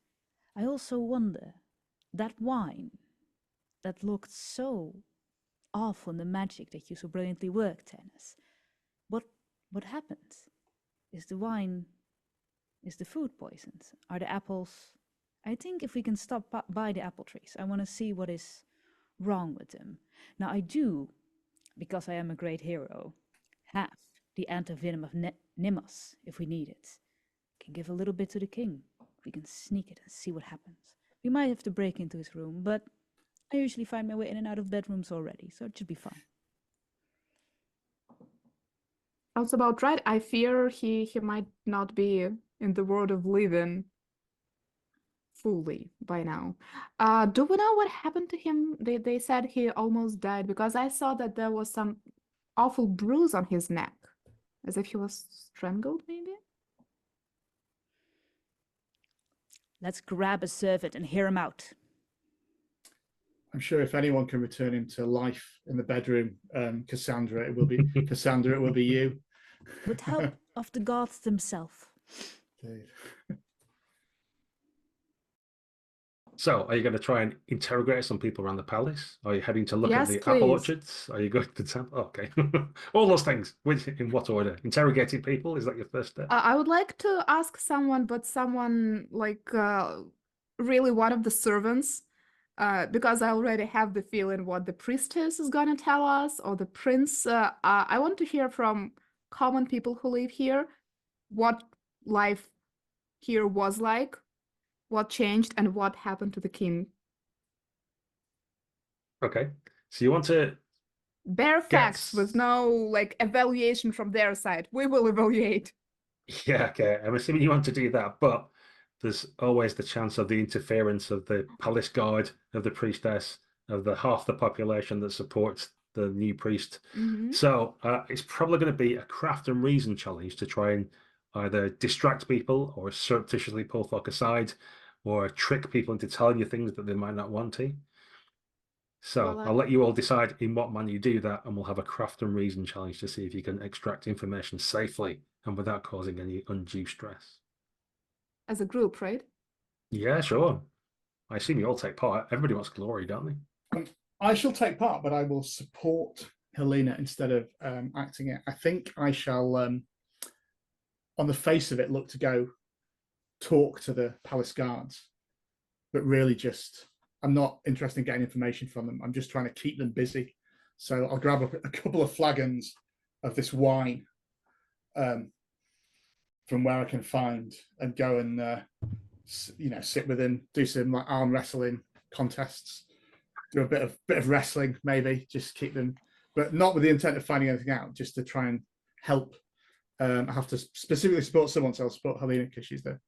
I also wonder, that wine that looked so awful in the magic that you so brilliantly worked, Tennis, what happened? Is the food poisoned? Are the apples? I think if we can stop by the apple trees, I want to see what is wrong with them. Now I do, because I am a great hero, have the antivenom of Nimbus if we need it. Can give a little bit to the king. We can sneak it and see what happens. We might have to break into his room, but I usually find my way in and out of bedrooms already, so it should be fine. That's about right. I fear he might not be in the world of living fully by now. Do we know what happened to him? They said he almost died because I saw that there was some awful bruise on his neck, as if he was strangled, maybe? Let's grab a servant and hear him out. I'm sure if anyone can return him to life in the bedroom, Cassandra, it will be Cassandra, it will be you. With help of the gods themselves. So, are you going to try and interrogate some people around the palace? Are you heading to look at Yes, the please. apple orchards? Are you going to the temple? Okay. All those things. In what order? Interrogating people? Is that your first step? I would like to ask someone, but someone like really one of the servants, because I already have the feeling what the priestess is gonna tell us, or the prince. I want to hear from common people who live here what life here was like, what changed, and what happened to the king. Okay. So you want to Bare facts with no like evaluation from their side. We will evaluate. Yeah, okay. I'm assuming you want to do that, but there's always the chance of the interference of the palace guard, of the priestess, of the half the population that supports the new priest. Mhm. So it's probably going to be a craft and reason challenge to try and either distract people or surreptitiously pull folk aside or trick people into telling you things that they might not want to. So Well, I'll let you all decide in what manner you do that, and we'll have a craft and reason challenge to see if you can extract information safely and without causing any undue stress. as a group, right? Yeah, sure. I assume you all take part. Everybody wants glory, don't they? I shall take part, but I will support Helena instead of acting it. I think I shall, on the face of it, look to go talk to the palace guards, but really just, I'm not interested in getting information from them. I'm just trying to keep them busy. So I'll grab a couple of flagons of this wine from where I can find and go and sit within, do some like arm wrestling contests, do a bit of wrestling, maybe just keep them, but not with the intent of finding anything out, just to try and help. I have to specifically support someone, so I'll support Helena because she's the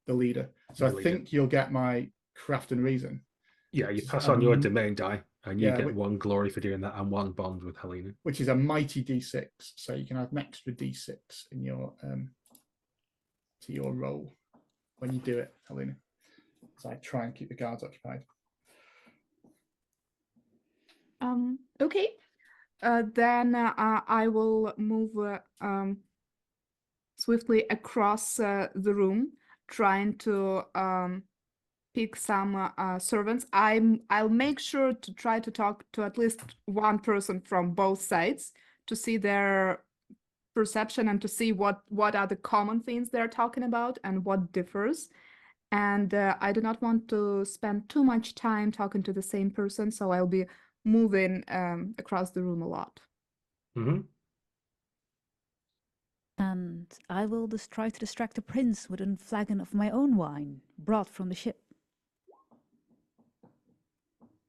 leader. So I think you'll get my craft and reason. Yeah, you pass on your domain die, and you get 1 glory for doing that, and 1 bond with Helena, which is a mighty d6. So you can have an extra d6 in your to your roll when you do it, Helena. So I try and keep the guards occupied. Okay. Then I will move swiftly across the room, trying to pick some servants. I'll make sure to try to talk to at least one person from both sides to see their perception and to see what are the common things they're talking about and what differs. And I do not want to spend too much time talking to the same person, so I'll be moving across the room a lot. Mm-hmm. And I will just try to distract the prince with a flagon of my own wine, brought from the ship.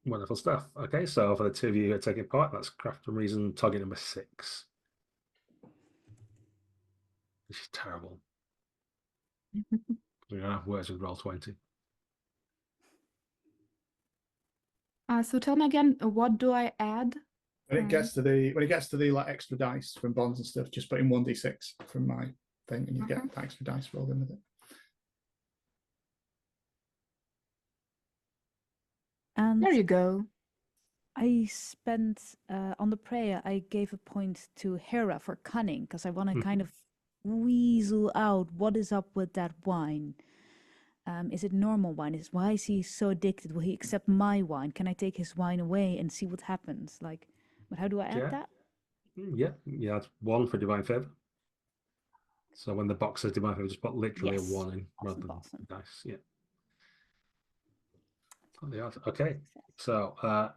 Wonderful stuff. Okay, so for the 2 of you who are taking part, that's craft and reason target number 6. This is terrible. We're gonna have words with Roll20. So tell me again, what do I add? When it gets to the like extra dice from bonds and stuff, just put in 1d6 from my thing, and you get the extra dice rolled in with it. And there you go. I spent on the prayer. I gave a point to Hera for cunning because I want to kind of weasel out what is up with that wine. Is it normal wine? Why is he so addicted? Will he accept my wine? Can I take his wine away and see what happens? Like, but how do I add that? Yeah, you add 1 for divine favor. So when the box says divine favor, just put literally a 1 in rather than dice. Yeah. Okay. So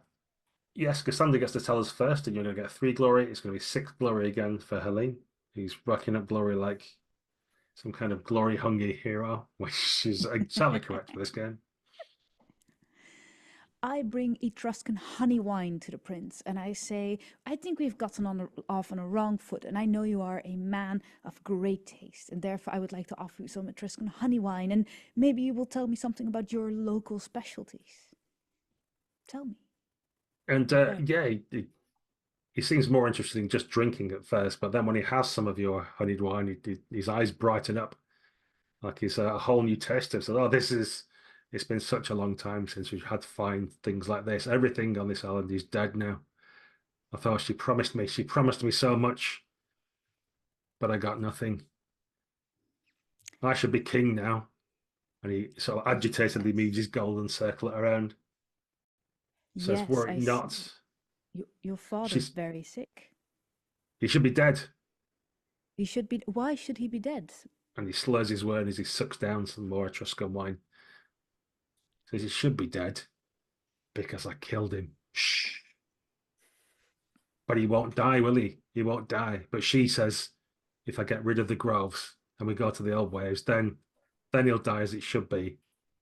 yes, Cassandra gets to tell us first, and you're going to get 3 glory. It's going to be 6 glory again for Helene, who's racking up glory like some kind of glory-hungry hero, which is exactly correct for this game. I bring Etruscan honey wine to the prince, and I say, I think we've gotten off on a wrong foot, and I know you are a man of great taste, and therefore I would like to offer you some Etruscan honey wine, and maybe you will tell me something about your local specialties. Tell me. And yeah, he seems more interested in just drinking at first, but then when he has some of your honeyed wine, his eyes brighten up, like he's a whole new taste. So, it's been such a long time since we've had to find things like this. Everything on this island is dead now. I thought she promised me so much, but I got nothing. I should be king now. And he sort of agitatedly moves his golden circlet around. Says, yes, were it not... Your father's very sick. He should be dead. He should be... Why should he be dead? And he slurs his word as he sucks down some more Etruscan wine. Says he should be dead because I killed him. Shh. But he won't die, will he? He won't die. But she says, if I get rid of the groves and we go to the old waves, then he'll die as it should be.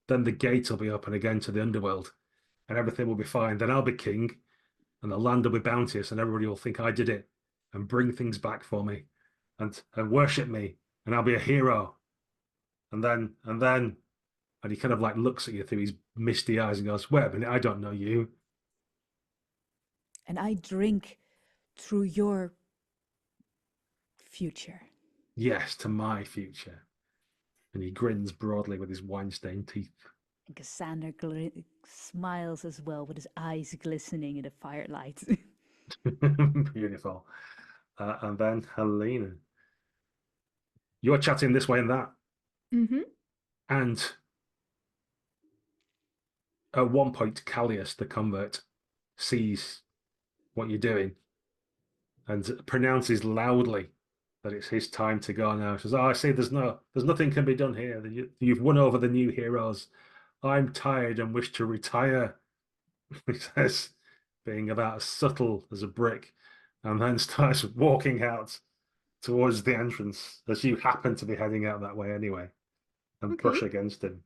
Then the gates will be open again to the Underworld, and everything will be fine. Then I'll be king, and the land will be bounteous, and everybody will think I did it and bring things back for me and worship me, and I'll be a hero. And then, and he kind of like looks at you through his misty eyes and goes, wait a minute, I don't know you. And I drink through your future. Yes, to my future. And he grins broadly with his wine-stained teeth. And Cassandra smiles as well with his eyes glistening in the firelight. Beautiful. And then Helena. You're chatting this way and that. Mm-hmm. And at one point, Callias, the convert, sees what you're doing and pronounces loudly that it's his time to go now. He says, I see there's nothing can be done here. You've won over the new heroes. I'm tired and wish to retire. He says, being about as subtle as a brick, and then starts walking out towards the entrance as you happen to be heading out that way anyway, and brush Okay. against him.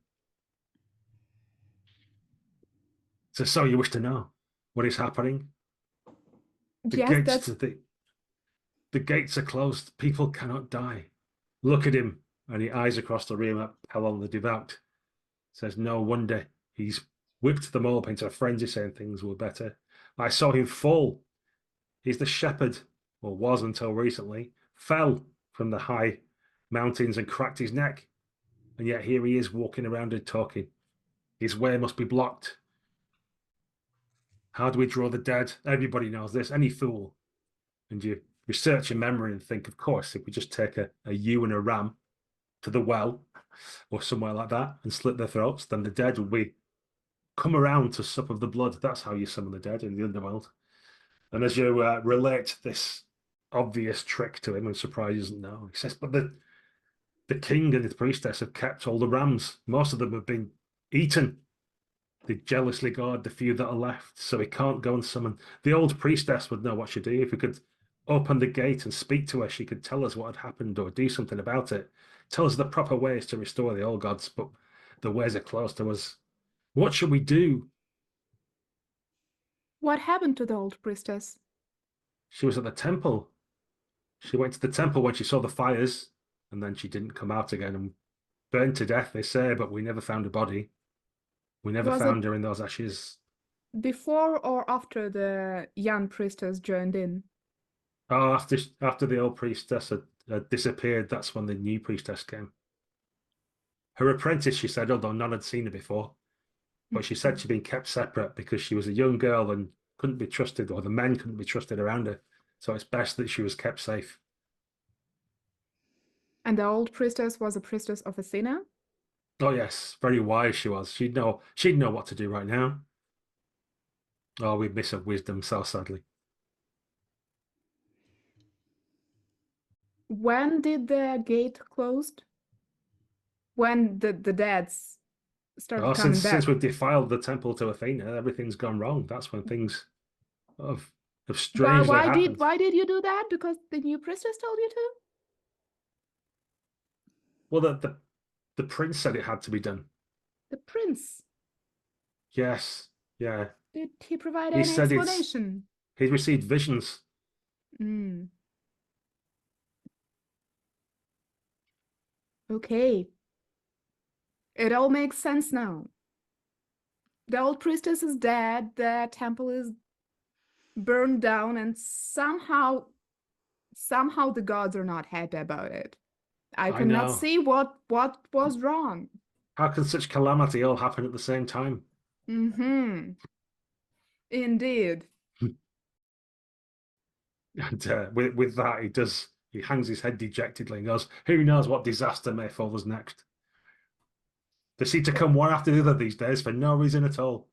So you wish to know what is happening? The Yes, gates that's to the gates are closed. People cannot die. Look at him, and he eyes across the room at Pelon the Devout. Says, no wonder he's whipped them all up into a frenzy, saying things were better. I saw him fall. He's the shepherd, or was until recently, fell from the high mountains and cracked his neck. And yet here he is walking around and talking. His way must be blocked. How do we draw the dead? Everybody knows this. Any fool. And you research your memory and think, of course, if we just take a ewe and a ram to the well or somewhere like that and slit their throats, then the dead will be come around to sup of the blood. That's how you summon the dead in the underworld. And as you relate this obvious trick to him, and surprise doesn't know, he says, but the king and the priestess have kept all the rams. Most of them have been eaten. They jealously guard the few that are left, so he can't go and summon. The old priestess would know what she'd do. If we could open the gate and speak to her, she could tell us what had happened or do something about it. Tell us the proper ways to restore the old gods, but the ways are closed to us. What should we do? what happened to the old priestess. She was at the temple. She went to the temple when she saw the fires, and then she didn't come out again and burned to death, they say, but we never found a body. We never Was it found her in those ashes. before or after the young priestess joined in? Oh, after the old priestess had disappeared, that's when the new priestess came. Her apprentice, she said, although none had seen her before, but she said she'd been kept separate because she was a young girl and couldn't be trusted, or the men couldn't be trusted around her. So it's best that she was kept safe. And the old priestess was a priestess of Athena? Oh yes, very wise she was. She'd know what to do right now. Oh, we miss her wisdom so sadly. When did the gate closed? When the deads started Oh, coming since back? we've defiled the temple to Athena, everything's gone wrong. That's when things have But strangely happened. why did you do that? Because the new priestess told you to? Well, the prince said it had to be done. The prince. Yes, yeah. Did he provide He any said explanation? he's received visions. Mm. Okay. It all makes sense now. The old priestess is dead, the temple is burned down, and somehow the gods are not happy about it. I I cannot know. see what was wrong. How can such calamity all happen at the same time? Mm-hmm. Indeed. And with that, he hangs his head dejectedly and goes, "Who knows what disaster may fall us next? They seem to come one after the other these days for no reason at all."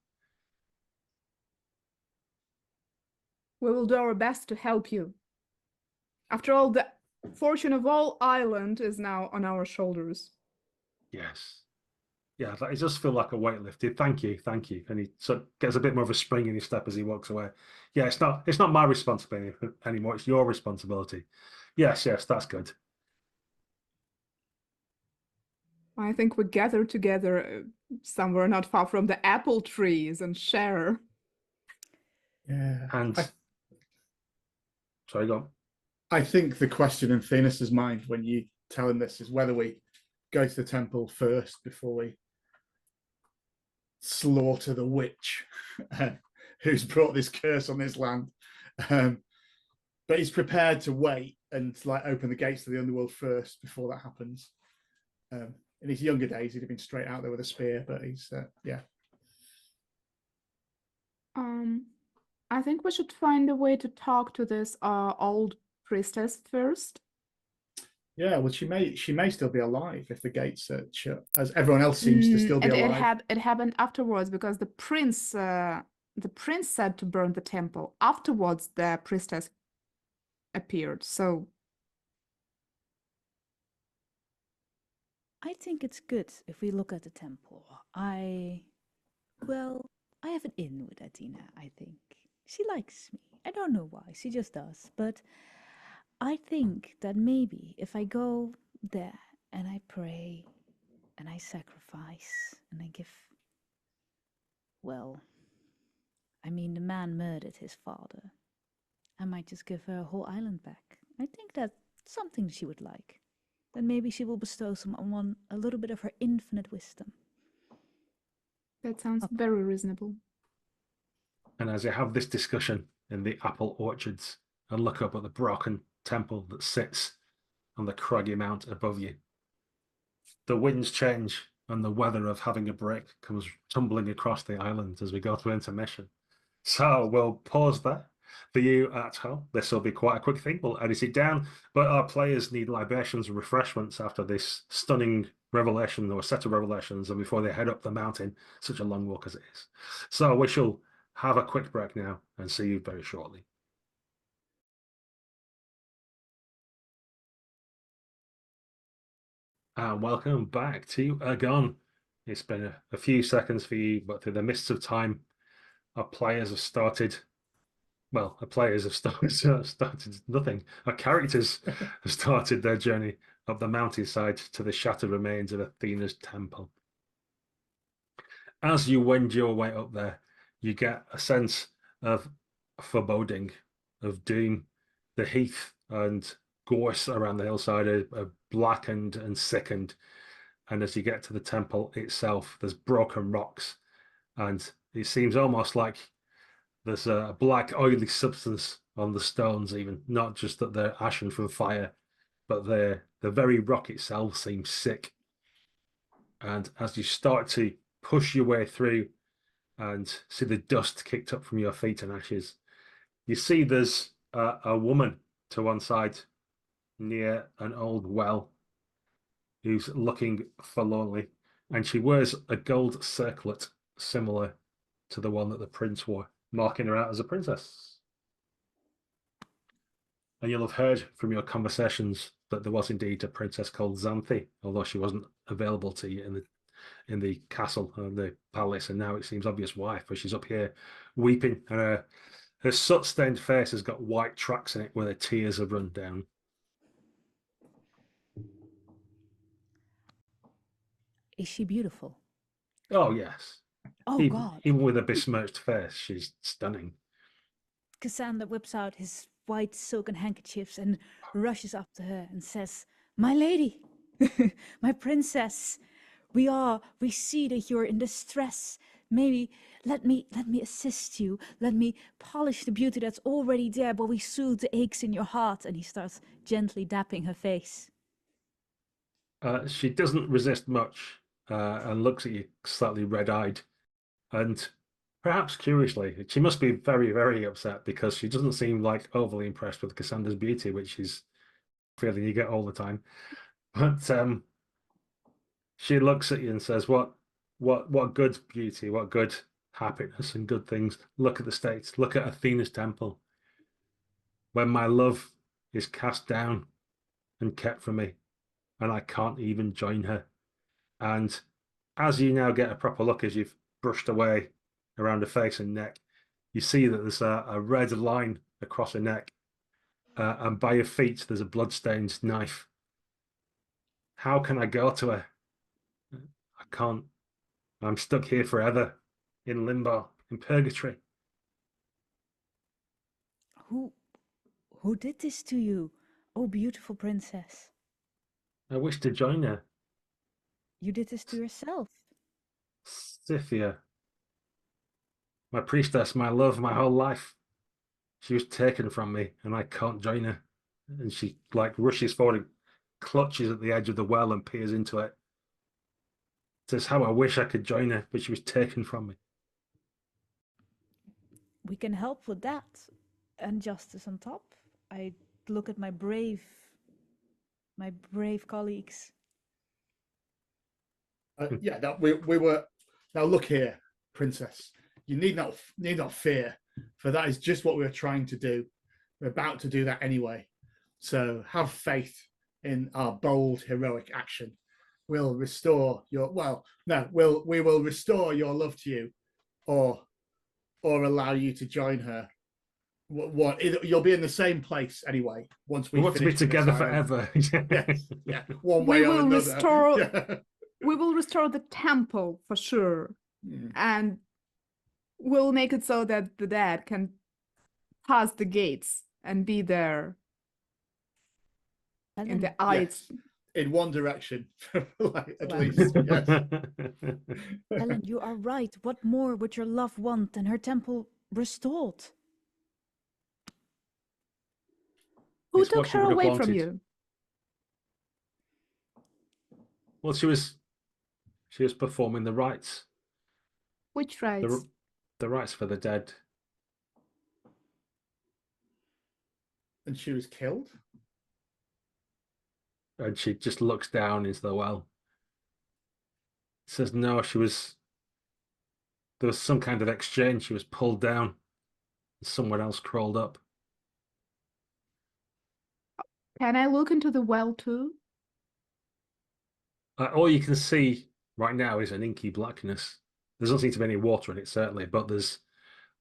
We will do our best to help you. After all, the fortune of all Ireland is now on our shoulders. Yes. Yeah, that it does feel like a weight lifted. Thank you, thank you. And he sort of gets a bit more of a spring in his step as he walks away. Yeah, it's not my responsibility anymore. It's your responsibility. Yes, that's good. I think we gather together somewhere not far from the apple trees and share. Yeah. And sorry, go on. I think the question in Thenis's mind when you tell him this is whether we go to the temple first before we slaughter the witch who's brought this curse on this land. But he's prepared to wait and like open the gates to the underworld first before that happens. In his younger days, he'd have been straight out there with a spear, but he's yeah. I think we should find a way to talk to this old priestess first. Yeah, well, she may still be alive if the gates are shut, as everyone else seems to still be alive. It happened afterwards because the prince said to burn the temple. Afterwards, the priestess appeared. So I think it's good if we look at the temple. I have an in with Athena, I think. She likes me. I don't know why, she just does. But I think that maybe if I go there and I pray and I sacrifice and I give, well, I mean, the man murdered his father. I might just give her a whole island back. I think that's something she would like. Then maybe she will bestow someone a little bit of her infinite wisdom. That sounds very reasonable. And as you have this discussion in the apple orchards and look up at the broken temple that sits on the craggy mount above you, the winds change and the weather of having a break comes tumbling across the island as we go to intermission. So we'll pause there. For you at home, this will be quite a quick thing. We'll edit it down, but our players need libations and refreshments after this stunning revelation or set of revelations, and before they head up the mountain, such a long walk as it is. So we shall have a quick break now and see you very shortly. And welcome back to AGON. It's been a few seconds for you, but through the mists of time, our players have started. Well, our players have started nothing. Our characters have started their journey up the mountainside to the shattered remains of Athena's temple. As you wend your way up there, you get a sense of foreboding, of doom. The heath and gorse around the hillside are blackened and sickened. And as you get to the temple itself, there's broken rocks. And it seems almost like there's a black oily substance on the stones, even not just that they're ashen from fire, but the very rock itself seems sick. And as you start to push your way through and see the dust kicked up from your feet and ashes, you see there's a woman to one side near an old well who's looking forlornly, and she wears a gold circlet similar to the one that the prince wore, marking her out as a princess. And you'll have heard from your conversations that there was indeed a princess called Xanthi, although she wasn't available to you in the castle and the palace. And now it seems obvious why, for she's up here weeping, and her soot-stained face has got white tracks in it where the tears have run down. Is she beautiful? Oh, yes. Oh, God. Even with a besmirched face, she's stunning. Cassander whips out his white silken handkerchiefs and rushes up to her and says, "My lady, my princess, we see that you're in distress. Maybe let me assist you. Let me polish the beauty that's already there, but we soothe the aches in your heart." And he starts gently dapping her face. She doesn't resist much and looks at you slightly red-eyed. And perhaps curiously, she must be very, very upset because she doesn't seem like overly impressed with Cassandra's beauty, which is a feeling you get all the time. But she looks at you and says, what good beauty, what good happiness and good things. Look at the states, look at Athena's temple. When my love is cast down and kept from me, and I can't even join her. And as you now get a proper look, as you've brushed away around her face and neck, you see that there's a red line across her neck, and by her feet there's a blood-stained knife. How can I go to her? I can't. I'm stuck here forever, in limbo, in purgatory. Who did this to you, oh beautiful princess? I wish to join her. You did this to yourself. Scythia, my priestess, my love, my whole life. She was taken from me, and I can't join her. And she rushes forward and clutches at the edge of the well and peers into it. Says how I wish I could join her, but she was taken from me. We can help with that. And justice on top. I look at my brave colleagues. Yeah, we were. Now look here, princess. You need not fear, for that is just what we were trying to do. We're about to do that anyway. So have faith in our bold, heroic action. We'll restore your. Well, no, we will restore your love to you, or allow you to join her. You'll be in the same place anyway once We we want to be finish with this together island. forever. Yes, yeah, one We way or will another. restore Yeah. we will restore the temple for sure. Mm. And we'll make it so that the dead can pass the gates and be there in Ellen, the eyes. Yes. In one direction, like, at Well. least. Yes. Ellen, you are right. What more would your love want than her temple restored? Who It's what took she her would have away from wanted. you? Well, she was performing the rites. Which rights? The rites for the dead. And she was killed. And she just looks down into the well. Says no, there was some kind of exchange. She was pulled down. Someone else crawled up. Can I look into the well too? All you can see right now is an inky blackness. There doesn't seem to be any water in it, certainly, but there's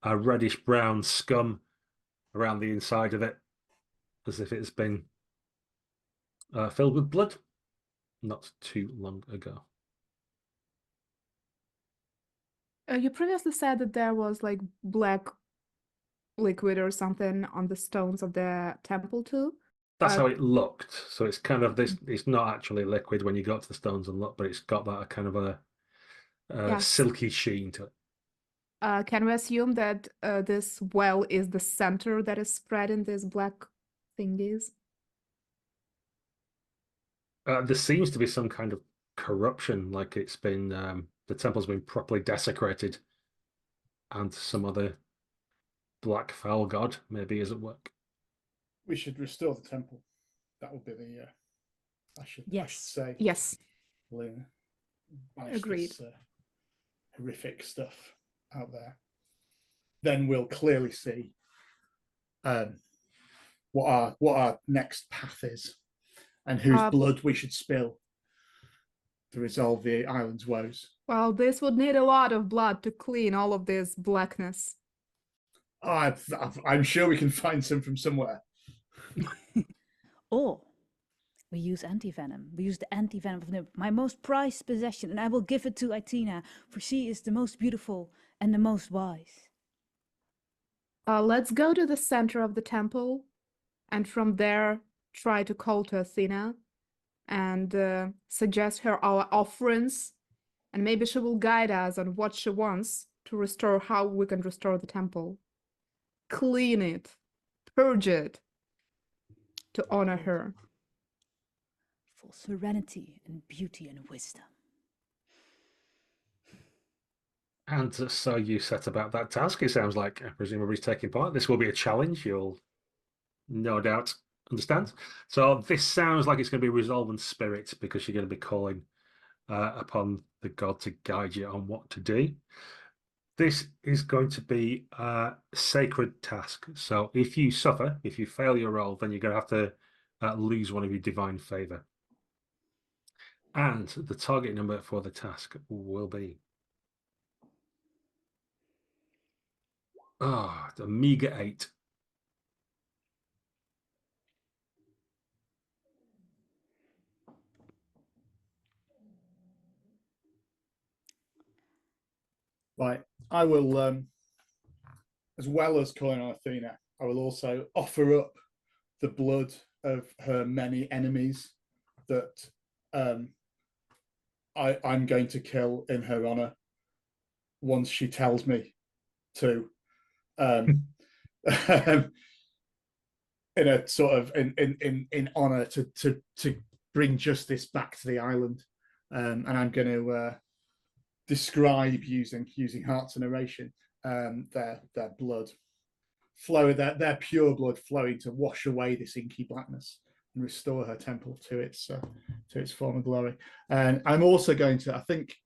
a reddish brown scum around the inside of it, as if it's been filled with blood not too long ago. You previously said that there was like black liquid or something on the stones of the temple too. That's how it looked. So it's kind of this. It's not actually liquid when you go to the stones and look, but it's got that kind of a Yes. silky sheen to it. Can we assume that this well is the center that is spreading these black thingies? There seems to be some kind of corruption, like it's been the temple's been properly desecrated, and some other black foul god maybe is at work. We should restore the temple. That would be the. I should say. Yes. Luna. Agreed. This, horrific stuff out there. Then we'll clearly see what our next path is, and whose blood we should spill to resolve the island's woes. Well, this would need a lot of blood to clean all of this blackness. I'm sure we can find some from somewhere. Or we use anti-venom. We use the anti-venom of my most prized possession, and I will give it to Athena, for she is the most beautiful and the most wise. Let's go to the center of the temple, and from there try to call to Athena and suggest her our offerings, and maybe she will guide us on what she wants to restore, how we can restore the temple. Clean it, purge it, to honor her. For serenity and beauty and wisdom. And so you set about that task, it sounds like. Presumably taking part. This will be a challenge, you'll no doubt understand. So this sounds like it's going to be resolving spirit, because you're going to be calling upon the god to guide you on what to do. This is going to be a sacred task. So if you suffer, if you fail your roll, then you're going to have to lose one of your divine favor. And the target number for the task will be the meager 8. Right. I will, as well as calling on Athena, I will also offer up the blood of her many enemies that I'm going to kill in her honor once she tells me to. In a sort of in honor to bring justice back to the island, and I'm going to describe using hearts and narration their blood flow, their pure blood flowing to wash away this inky blackness and restore her temple to its former glory. And I'm also going to, I think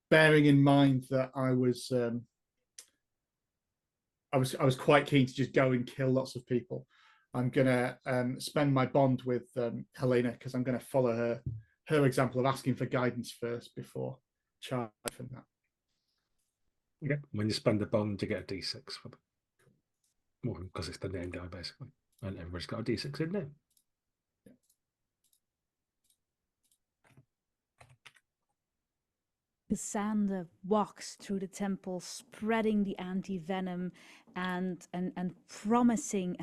bearing in mind that I was quite keen to just go and kill lots of people, I'm gonna spend my bond with Helena, because I'm going to follow her example of asking for guidance first before charging that. Yeah, when you spend a bone to get a d6 for them. Well, because it's the name die, basically. And everybody's got a d6 in name. Cassandra walks through the temple, spreading the anti-venom and promising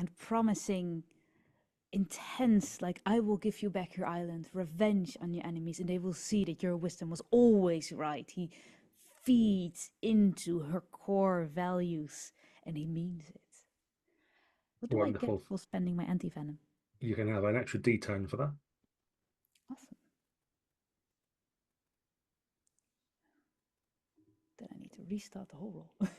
intense, like, I will give you back your island, revenge on your enemies, and they will see that your wisdom was always right. He feeds into her core values, and he means it. What do I get Wonderful. for spending my anti-venom? You can have an extra d10 for that. Awesome. Then I need to restart the whole roll.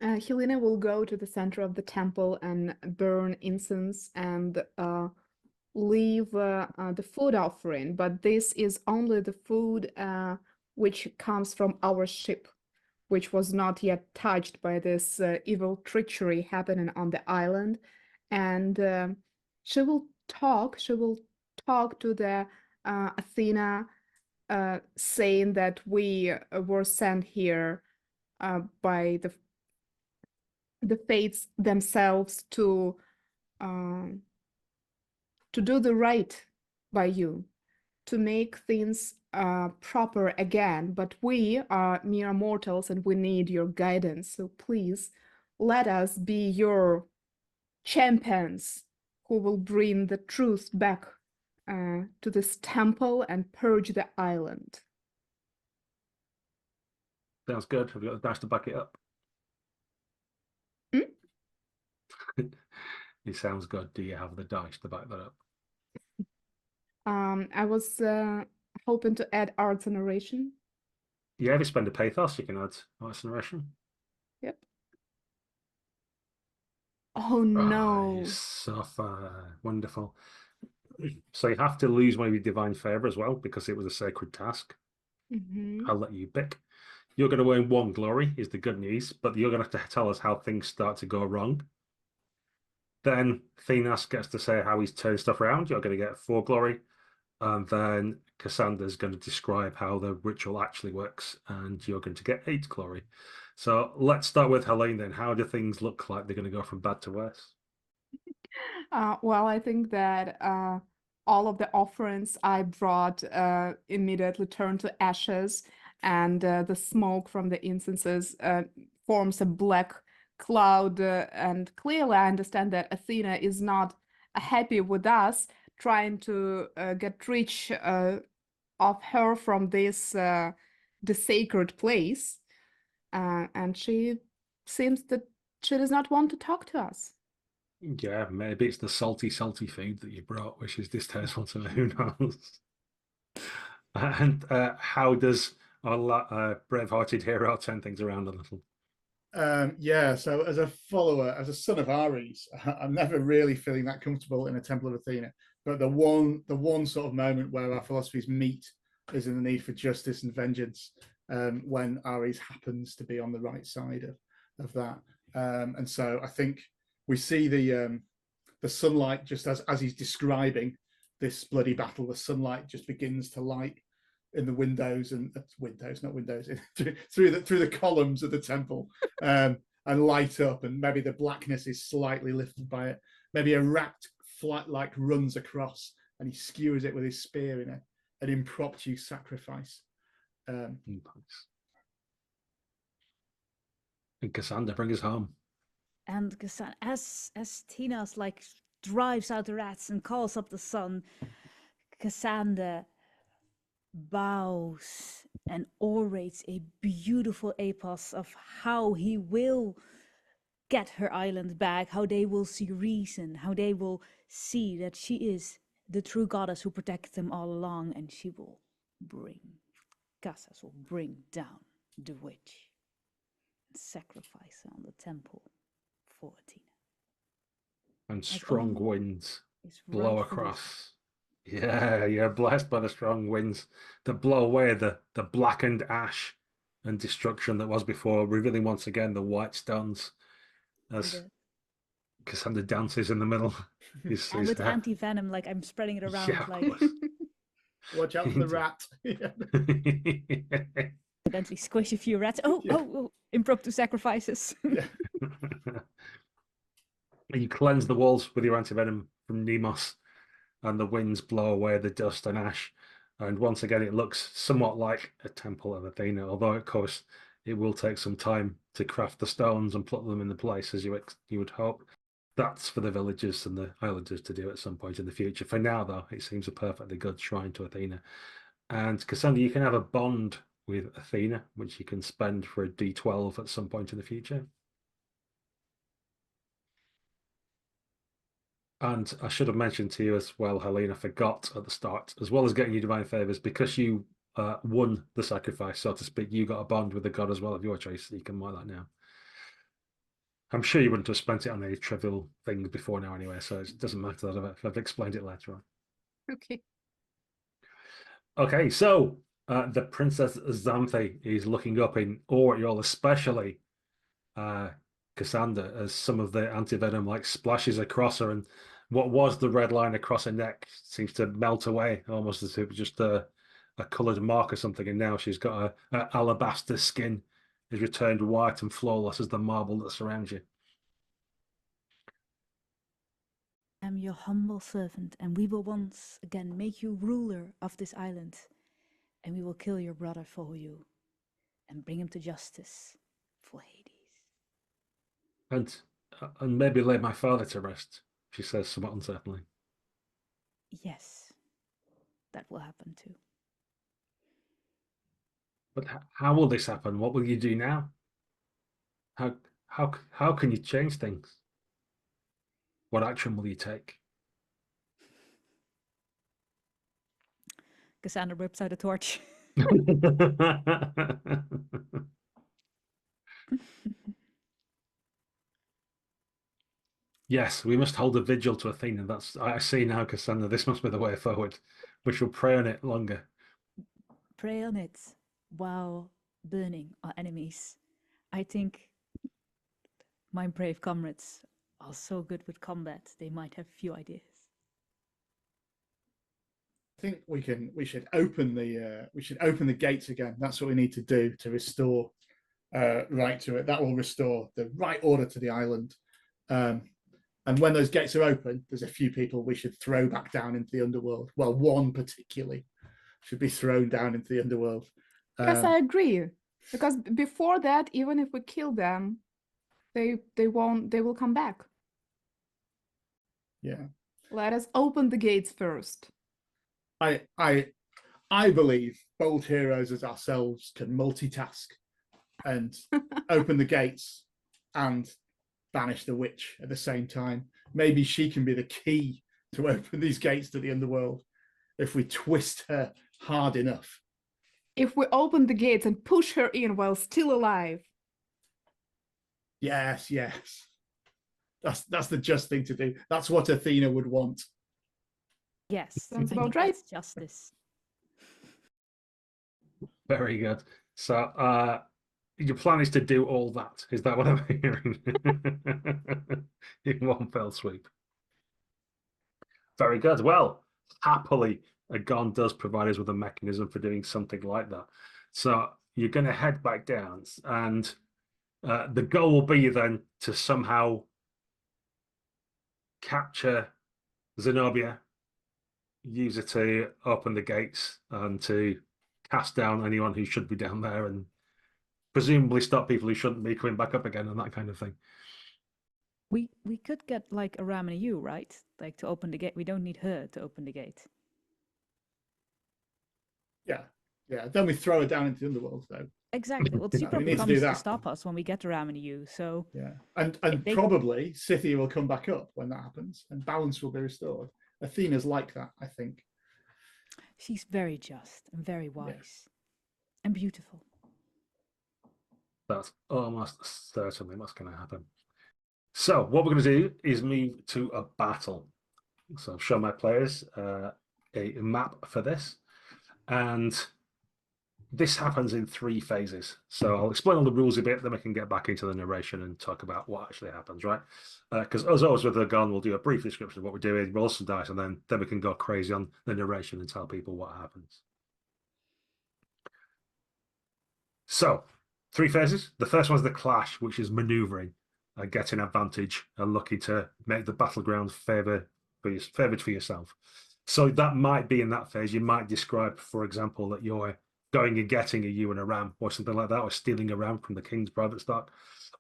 Helena will go to the center of the temple and burn incense and leave the food offering, but this is only the food which comes from our ship, which was not yet touched by this evil treachery happening on the island. And she will talk to the Athena, saying that we were sent here by the fates themselves to do the right by you, to make things proper again. But we are mere mortals and we need your guidance. So please let us be your champions who will bring the truth back to this temple and purge the island. Sounds good. Have you got the dice to back it up? It sounds good. Do you have the dice to back that up? I was hoping to add arts and narration. Yeah, if you spend a pathos, you can add arts and narration. Yep. Oh no. You suffer. Wonderful. So you have to lose maybe divine favor as well because it was a sacred task. I'll let you pick. You're going to earn 1 glory is the good news, but you're going to have to tell us how things start to go wrong. Then Thenas gets to say how he's turned stuff around. You're going to get 4 glory. And then Cassandra's going to describe how the ritual actually works, and you're going to get 8 glory. So let's start with Helene then. How do things look like they're going to go from bad to worse? Well, I think that all of the offerings I brought immediately turned to ashes, and the smoke from the incenses forms a black cloud. And clearly, I understand that Athena is not happy with us trying to get rich of her from this the sacred place, and she seems that she does not want to talk to us. Yeah, maybe it's the salty food that you brought, which is distasteful to me. Who knows? And how does our brave-hearted hero turn things around a little? Yeah, so as a follower, as a son of Ares, I'm never really feeling that comfortable in a Temple of Athena. But the one sort of moment where our philosophies meet is in the need for justice and vengeance, when Ares happens to be on the right side of that. And so I think we see the sunlight just as he's describing this bloody battle. The sunlight just begins to light in the windows and not windows, through the columns of the temple, and light up, and maybe the blackness is slightly lifted by it. Maybe a rat like runs across and he skewers it with his spear in an impromptu sacrifice. Nice. And Cassandra, bring us home. And as Tinas like drives out the rats and calls up the sun, Cassandra bows and orates a beautiful epos of how he will get her island back, how they will see reason, how they will see that she is the true goddess who protected them all along, and she will Cassas will bring down the witch and sacrifice her on the temple for Athena. And strong winds blow rightfully across. Yeah, you're blessed by the strong winds that blow away the blackened ash and destruction that was before, revealing once again the white stones as Cassandra dances in the middle. And with anti-venom, like I'm spreading it around, Yeah, like Watch out for the rat. Accidentally squish a few rats. Oh, Yeah. oh, impromptu sacrifices. Yeah. You cleanse the walls with your antivenom from Nemos, and the winds blow away the dust and ash. And once again, it looks somewhat like a temple of Athena, although, of course, it will take some time to craft the stones and put them in the place, as you would hope. That's for the villagers and the islanders to do at some point in the future. For now, though, it seems a perfectly good shrine to Athena. And Cassandra, you can have a bond with Athena, which you can spend for a D12 at some point in the future. And I should have mentioned to you as well, Helene, I forgot at the start, as well as getting you divine favors, because you won the sacrifice, so to speak, you got a bond with the god as well of your choice. So you can mark that now. I'm sure you wouldn't have spent it on any trivial things before now anyway, so it doesn't matter that I've explained it later on. Okay. Okay, so the Princess Xanthe is looking up in awe at you all, especially Cassandra, as some of the antivenom like splashes across her, and what was the red line across her neck seems to melt away, almost as if it was just a coloured mark or something. And now she's got a alabaster skin, is returned white and flawless as the marble that surrounds you. I am your humble servant, and we will once again make you ruler of this island. And we will kill your brother for you, and bring him to justice for Hades. And maybe lay my father to rest, she says somewhat uncertainly. Yes, that will happen too. But how will this happen? What will you do now? How can you change things? What action will you take? Cassandra whips out a torch. Yes, we must hold a vigil to Athena. I see now, Cassandra. This must be the way forward. We shall pray on it longer. Pray on it while burning our enemies. I think my brave comrades are so good with combat, they might have few ideas. I think we should open the gates again. That's what we need to do to restore right to it. That will restore the right order to the island. And when those gates are open, there's a few people we should throw back down into the underworld. Well, one particularly should be thrown down into the underworld. Yes, I agree. Because before that, even if we kill them, they will come back. Yeah. Let us open the gates first. I believe bold heroes as ourselves can multitask and open the gates and banish the witch at the same time. Maybe she can be the key to open these gates to the underworld if we twist her hard enough. If we open the gates and push her in while still alive. Yes. That's the just thing to do. That's what Athena would want. Yes, Sounds I about think right. that's justice. Very good. So your plan is to do all that. Is that what I'm hearing? In one fell swoop. Very good. Well, happily, AGON does provide us with a mechanism for doing something like that. So you're going to head back down, and the goal will be then to somehow capture Zenobia, use it to open the gates and to cast down anyone who should be down there, and presumably stop people who shouldn't be coming back up again and that kind of thing. We could get like a ram and you, right? Like to open the gate. We don't need her to open the gate. Yeah. Then we throw her down into the underworld, though. Exactly. Well, she We probably need to comes do to that. stop us when we get the ram and you. So Yeah, and they- probably Scythia will come back up when that happens, and balance will be restored. Athena's like that, I think. she's very just and very wise and beautiful. That's almost certainly what's going to happen. So what we're going to do is move to a battle. So I've shown my players a map for this, and this happens in 3 phases. So I'll explain all the rules a bit, then we can get back into the narration and talk about what actually happens, right? Because as always with the gun, we'll do a brief description of what we're doing, roll some dice, and then we can go crazy on the narration and tell people what happens. So, 3 phases. The first one's the clash, which is maneuvering, getting advantage, and looking to make the battleground favored for yourself. So that might be in that phase. You might describe, for example, that you're going and getting a ewe and a ram, or something like that, or stealing a ram from the king's private stock.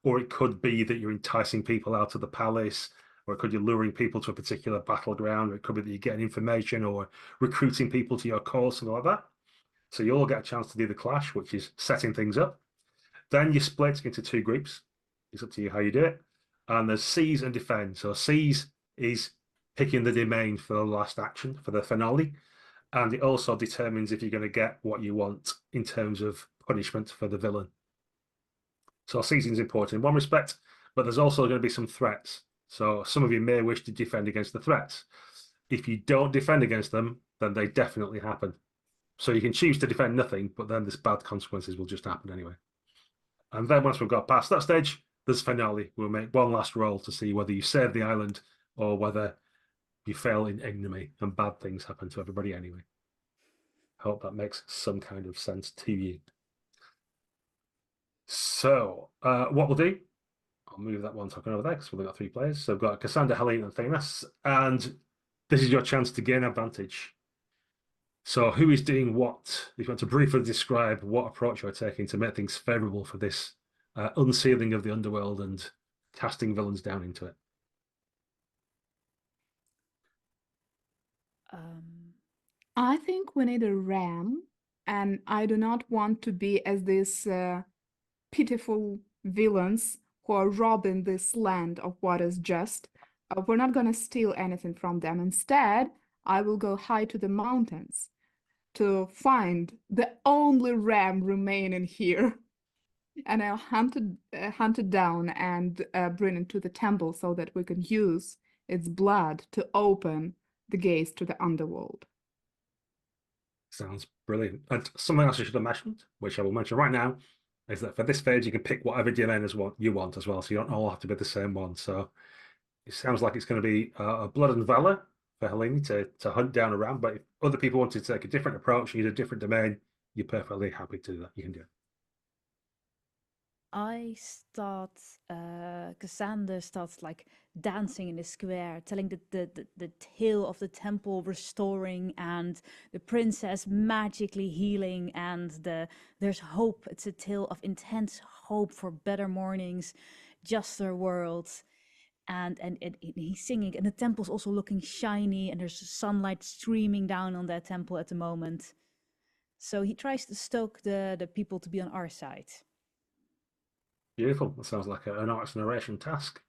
Or it could be that you're enticing people out of the palace, or it could be luring people to a particular battleground, or it could be that you're getting information or recruiting people to your cause, something like that. So you all get a chance to do the clash, which is setting things up. Then you split into 2 groups. It's up to you how you do it. And there's seize and defend. So seize is picking the domain for the last action, for the finale. And it also determines if you're going to get what you want in terms of punishment for the villain. So seizing is important in one respect, but there's also going to be some threats. So some of you may wish to defend against the threats. If you don't defend against them, then they definitely happen. So you can choose to defend nothing, but then this bad consequences will just happen anyway. And then once we've got past that stage, there's finale. We'll make one last roll to see whether you save the island or whether you fail in ignominy and bad things happen to everybody anyway. Hope that makes some kind of sense to you. So what we'll do, I'll move that one talking over there because we've got 3 players. So we've got Cassandra, Helene, and Themis, and this is your chance to gain advantage. So who is doing what? If you want to briefly describe what approach you're taking to make things favorable for this unsealing of the underworld and casting villains down into it. I think we need a ram, and I do not want to be as these pitiful villains who are robbing this land of what is just. We're not going to steal anything from them. Instead, I will go high to the mountains to find the only ram remaining here. And I'll hunt it down and bring it to the temple so that we can use its blood to open the gates to the underworld. Sounds brilliant. And something else I should have mentioned, which I will mention right now, is that for this phase you can pick whatever domain you want as well, so you don't all have to be the same one. So it sounds like it's going to be a blood and valor for Helene to hunt down a ram, but if other people want to take a different approach, use a different domain, you're perfectly happy to do that. You can do it. I start, Cassandra starts like dancing in the square, telling the tale of the temple restoring and the princess magically healing, and there's hope. It's a tale of intense hope for better mornings, juster worlds. And he's singing, and the temple's also looking shiny, and there's sunlight streaming down on that temple at the moment. So he tries to stoke the people to be on our side. Beautiful. That sounds like an arts narration task.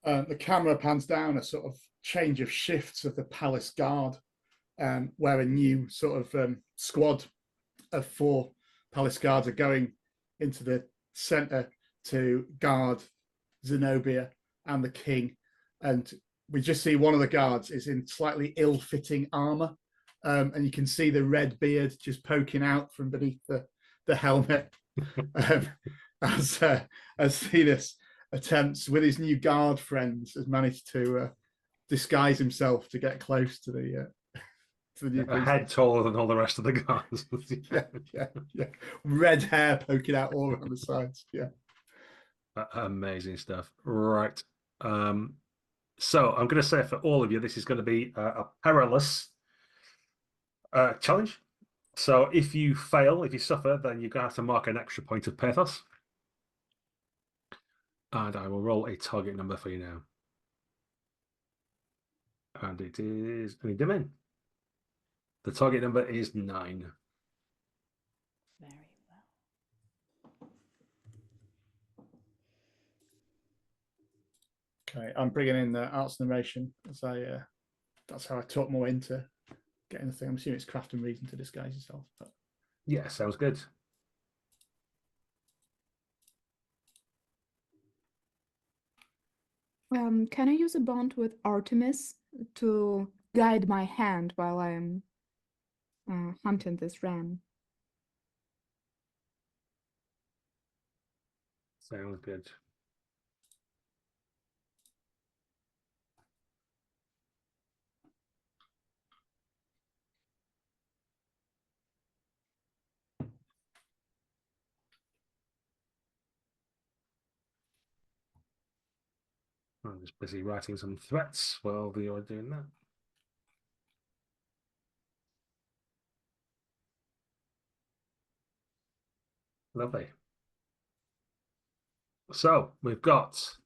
The camera pans down a sort of change of shifts of the palace guard, where a new sort of squad of 4 palace guards are going into the center to guard Zenobia and the king. And we just see one of the guards is in slightly ill-fitting armor, and you can see the red beard just poking out from beneath the helmet. As Themis attempts with his new guard friends, has managed to disguise himself to get close to the new a head taller than all the rest of the guards. yeah. Red hair poking out all around the sides. Yeah. Amazing stuff. Right. So I'm going to say for all of you, this is going to be a perilous challenge. So if you fail, if you suffer, then you're going to have to mark an extra point of pathos. And I will roll a target number for you now. And it is any domain. The target number is 9. Very well. Okay, I'm bringing in the arts narration as that's how I talk more into getting the thing. I'm assuming it's craft and reason to disguise yourself. But... Yeah, sounds good. Can I use a bond with Artemis to guide my hand while I'm hunting this ram? Sounds good. I'm just busy writing some threats while you're doing that. Lovely. So we've got,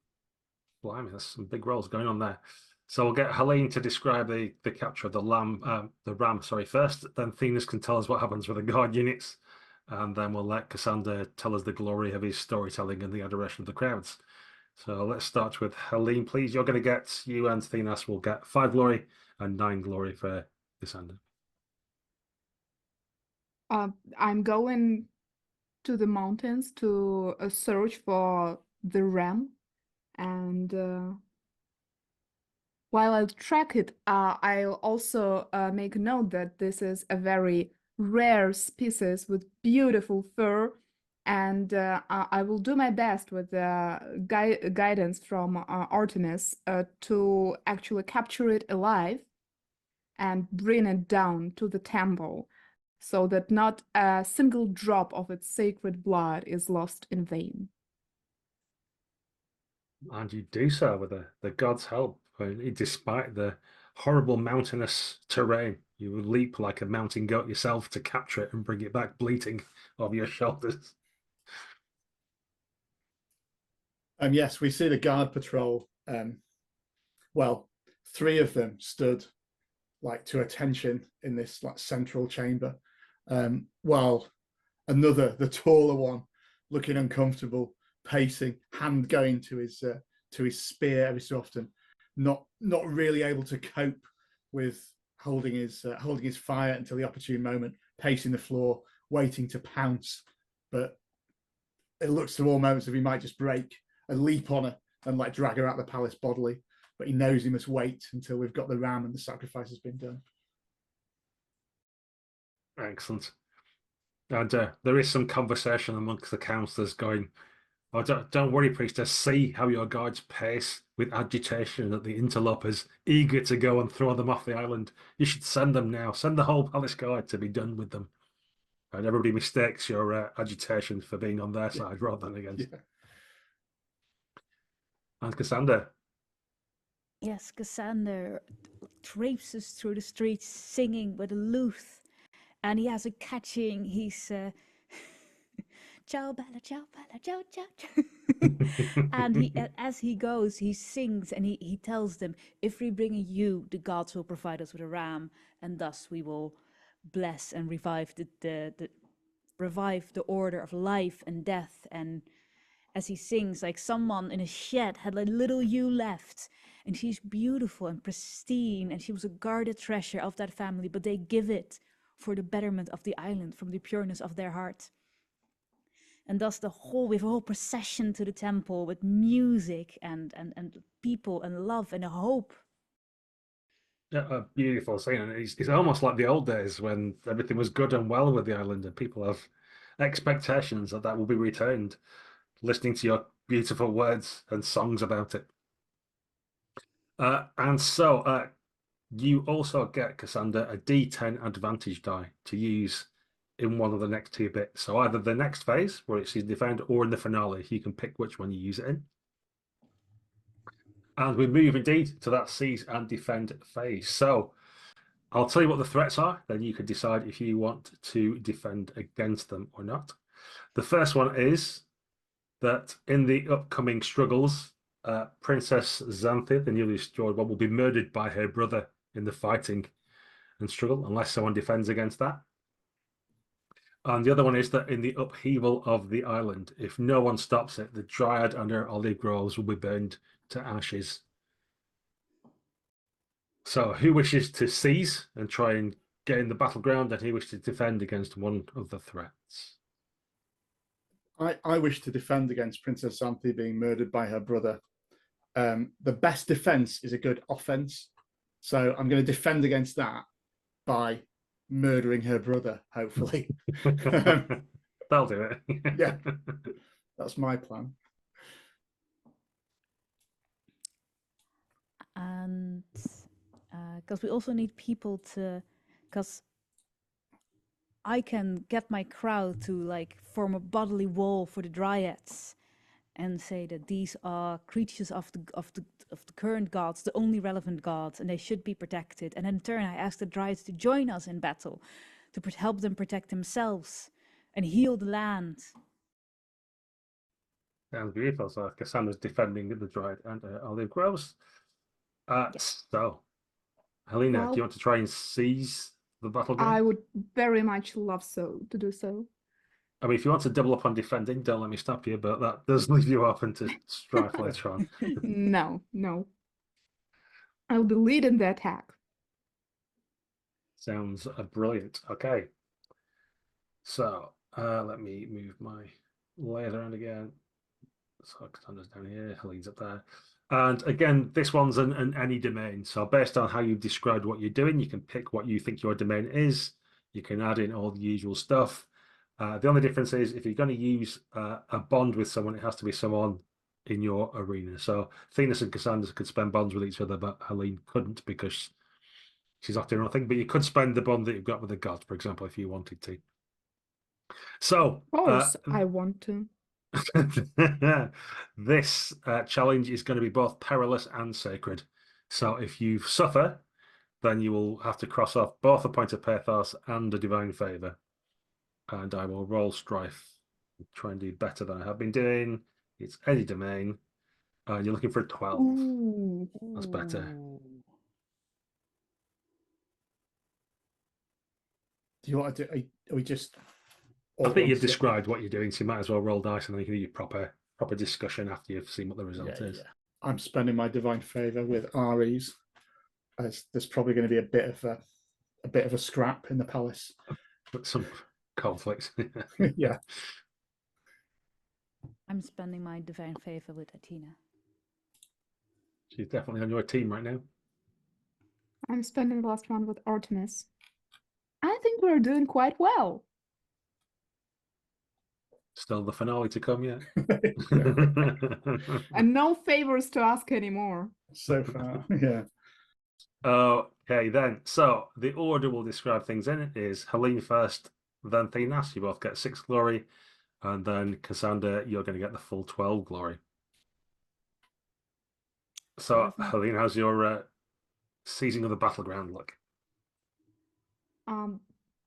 blimey, there's some big rolls going on there. So we'll get Helene to describe the capture of the ram, sorry, first. Then Thenas can tell us what happens with the guard units, and then we'll let Cassander tell us the glory of his storytelling and the adoration of the crowds. So let's start with Helene, please. You're going to get, you and Thenas will get 5 glory and 9 glory for Cassander. I'm going to the mountains to search for the ram, and while I track it, I'll also make a note that this is a very rare species with beautiful fur, and I will do my best with guidance from Artemis to actually capture it alive and bring it down to the temple, so that not a single drop of its sacred blood is lost in vain. And you do so with the god's help. Despite the horrible mountainous terrain, you will leap like a mountain goat yourself to capture it and bring it back bleating over your shoulders. Yes, we see the guard patrol. Well, 3 of them stood like to attention in this like central chamber, while another, the taller one, looking uncomfortable, pacing, hand going to his spear every so often, not really able to cope with holding his fire until the opportune moment, pacing the floor, waiting to pounce. But it looks to all moments as if he might just break and leap on her and like drag her out of the palace bodily. But he knows he must wait until we've got the ram and the sacrifice has been done. Excellent. And there is some conversation amongst the councillors going, "Oh, don't worry, priestess. See how your guards pace with agitation at the interlopers, eager to go and throw them off the island. You should send them now. Send the whole palace guard to be done with them." And everybody mistakes your agitation for being on their side rather than against. Yeah. And Cassander. Yes, Cassander traipses through the streets singing with a lute, and he has a catching. He's ciao bella, ciao bella, ciao ciao ciao. And as he goes, he sings and he tells them, if we bring you, the gods will provide us with a ram, and thus we will bless and revive the order of life and death. And as he sings, like someone in a shed had a little ewe left, and she's beautiful and pristine, and she was a guarded treasure of that family, but they give it for the betterment of the island, from the pureness of their heart. And thus we have a whole procession to the temple with music and people and love and a hope. Yeah, a beautiful scene. And it's almost like the old days when everything was good and well with the island and people have expectations that will be returned, listening to your beautiful words and songs about it. And so you also get, Cassander, a D10 advantage die to use in one of the next 2 bits. So either the next phase, where it's defend, or in the finale, you can pick which one you use it in. And we move indeed to that seize and defend phase. So I'll tell you what the threats are, then you can decide if you want to defend against them or not. The first one is that in the upcoming struggles, Princess Xanthi, the newly restored one, will be murdered by her brother in the fighting and struggle, unless someone defends against that. And the other one is that in the upheaval of the island, if no one stops it, the Dryad and her olive groves will be burned to ashes. So who wishes to seize and try and get in the battleground, and who wishes to defend against one of the threats? I wish to defend against Princess Xanthi being murdered by her brother. The best defense is a good offense. So I'm going to defend against that by murdering her brother, hopefully. That'll do it. Yeah, that's my plan. because we also need people to, because I can get my crowd to like form a bodily wall for the Dryads and say that these are creatures of the current gods, the only relevant gods, and they should be protected. And in turn, I ask the Dryads to join us in battle, to help them protect themselves and heal the land. Sounds beautiful. So Cassandra's defending the Dryad and Olive Groves. So, Helena, do Well, you want to try and seize the battleground? I would very much love to do so. I mean, if you want to double up on defending, don't let me stop you, but that does leave you open to strife later on. No, no. I'll be leading the attack. Sounds brilliant. Okay. So, let me move my layers around again. So Cassandra's down here, Helene's up there. And again, this one's an any domain. So based on how you've described what you're doing, you can pick what you think your domain is. You can add in all the usual stuff. The only difference is if you're going to use a bond with someone, it has to be someone in your arena. So Thenis and Cassandra could spend bonds with each other, but Helene couldn't because she's off doing her own thing. But you could spend the bond that you've got with the god, for example, if you wanted to. So Of course, I want to. this challenge is going to be both perilous and sacred. So if you suffer, then you will have to cross off both a point of pathos and a divine favor. And I will roll strife, try and do better than I have been doing. It's any domain. And you're looking for a 12. Ooh. That's better. Do you want to do? Are we just? I think you've described what you're doing, so you might as well roll dice and then you can do your proper discussion after you've seen what the result is. Yeah. I'm spending my divine favor with Ares. As there's probably going to be a bit of a scrap in the palace. But some conflict. Yeah. I'm spending my divine favor with Athena. She's definitely on your team right now. I'm spending the last one with Artemis. I think we're doing quite well. Still the finale to come yet. And no favors to ask anymore. So far, yeah. Okay, then. So the order we'll describe things in is Helene first, then Thenas. You both get 6 glory. And then Cassandra, you're going to get the full 12 glory. So, Helene, how's your seizing of the battleground look?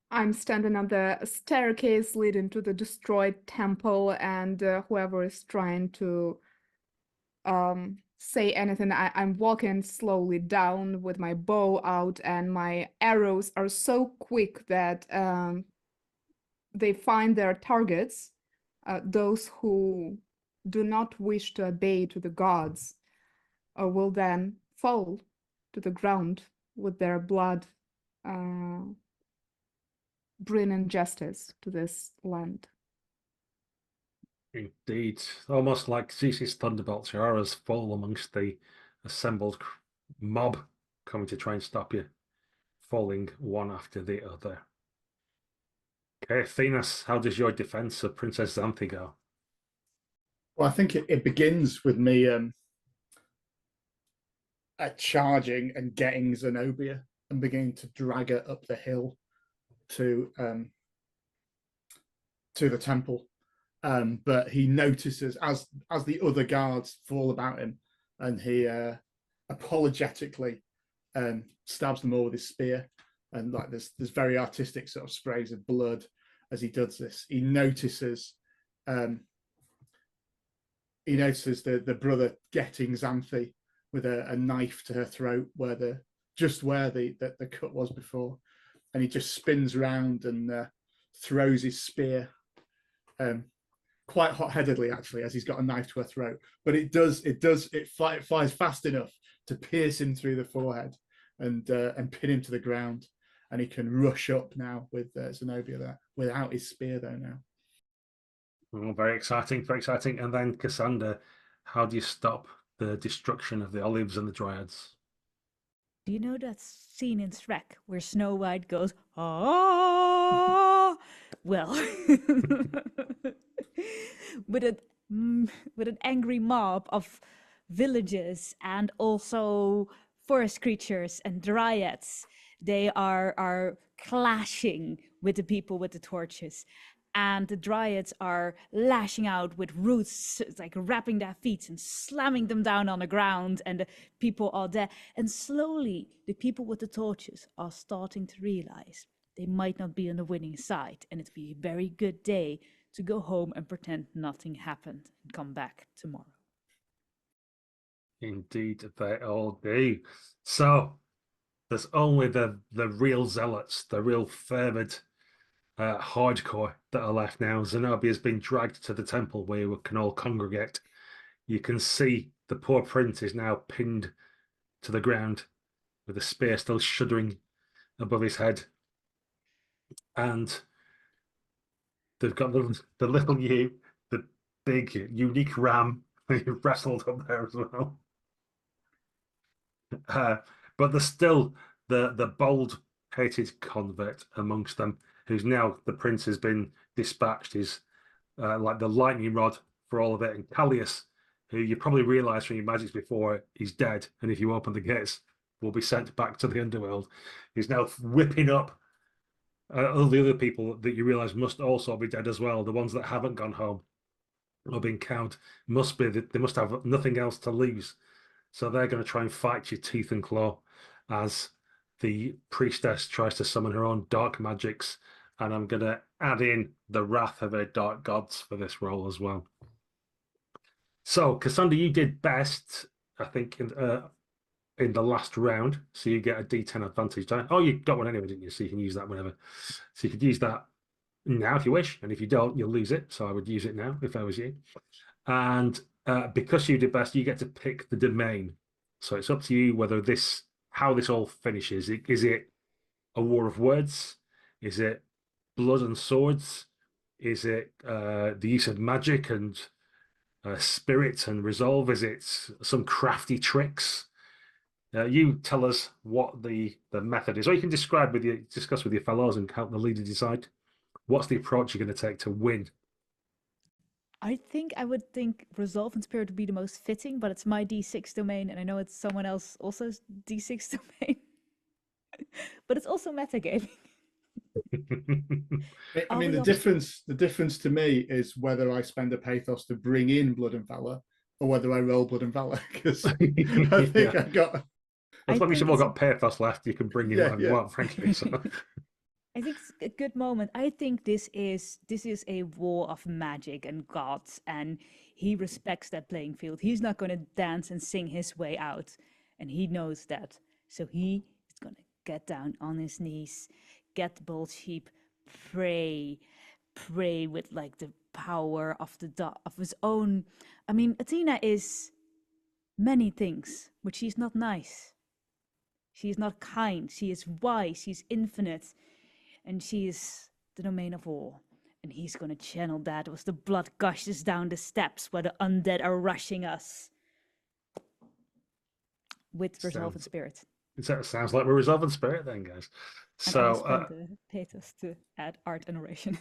I'm standing on the staircase leading to the destroyed temple, and whoever is trying to say anything, I'm walking slowly down with my bow out, and my arrows are so quick that they find their targets. Those who do not wish to obey to the gods will then fall to the ground with their blood, bringing justice to this land. Indeed. Almost like Zeus's thunderbolts, your arrows fall amongst the assembled mob coming to try and stop you, falling one after the other. Okay, Thenas, how does your defense of Princess Xanthi go? Well, I think it begins with me charging and getting Zenobia and beginning to drag her up the hill to the temple. But he notices as the other guards fall about him, and he apologetically stabs them all with his spear. And like there's very artistic sort of sprays of blood as he does this. He notices the brother getting Xanthi with a knife to her throat where the cut was before, and he just spins around and throws his spear quite hot-headedly actually, as he's got a knife to her throat, but it flies fast enough to pierce him through the forehead and pin him to the ground, and he can rush up now with Zenobia there without his spear though now. Oh, very exciting, very exciting. And then Cassandra, how do you stop the destruction of the olives and the Dryads? Do you know that scene in Shrek where Snow White goes, ah? Well, with an angry mob of villagers and also forest creatures and dryads. They are clashing with the people with the torches. And the dryads are lashing out with roots, like wrapping their feet and slamming them down on the ground, and the people are there. And slowly, the people with the torches are starting to realize they might not be on the winning side, and it'd be a very good day to go home and pretend nothing happened and come back tomorrow. Indeed, they all do. So there's only the real zealots, the real fervent hardcore that are left now. Zenobia has been dragged to the temple where we can all congregate. You can see the poor prince is now pinned to the ground with a spear still shuddering above his head. And they've got the little you, the big, unique ram who wrestled up there as well. But there's still the bold, hated convert amongst them, who's now the prince has been dispatched. Is like the lightning rod for all of it. And Callias, who you probably realised from your magics before, is dead. And if you open the gates, will be sent back to the Underworld. He's now whipping up all the other people that you realise must also be dead as well. The ones that haven't gone home or been cowed must be that they must have nothing else to lose. So they're going to try and fight you tooth and claw as the priestess tries to summon her own dark magics. And I'm going to add in the wrath of her dark gods for this role as well. So, Cassandra, you did best, I think, in the last round. So you get a D10 advantage die. Oh, you got one anyway, didn't you? So you can use that whenever. So you could use that now if you wish. And if you don't, you'll lose it. So I would use it now if I was you. And because you did best, you get to pick the domain. So it's up to you whether how this all finishes. Is it a war of words? Is it blood and swords? Is it the use of magic and spirit and resolve? Is it some crafty tricks? You tell us what the method is, or you can discuss with your fellows and help the leader decide what's the approach you're going to take to win. I think I would think Resolve and Spirit would be the most fitting, but it's my D6 domain, and I know it's someone else else's D6 domain. But it's also metagaming. I mean, the difference to me is whether I spend a pathos to bring in Blood and Valor or whether I roll Blood and Valor, because I think I got. As long as you've all got pathos left, you can bring in whatever you want, frankly. So. I think it's a good moment. I think this is a war of magic and gods, and he respects that playing field. He's not going to dance and sing his way out, and he knows that. So he is going to get down on his knees, get the bold sheep, pray with like the power of of his own. I mean, Athena is many things, but she's not nice. She is not kind. She is wise. She's infinite. And she is the domain of all. And he's going to channel that as the blood gushes down the steps where the undead are rushing us. With Resolve and Spirit. It sounds like we're Resolve and Spirit then, guys. And so I'll spend the pathos to add art and narration.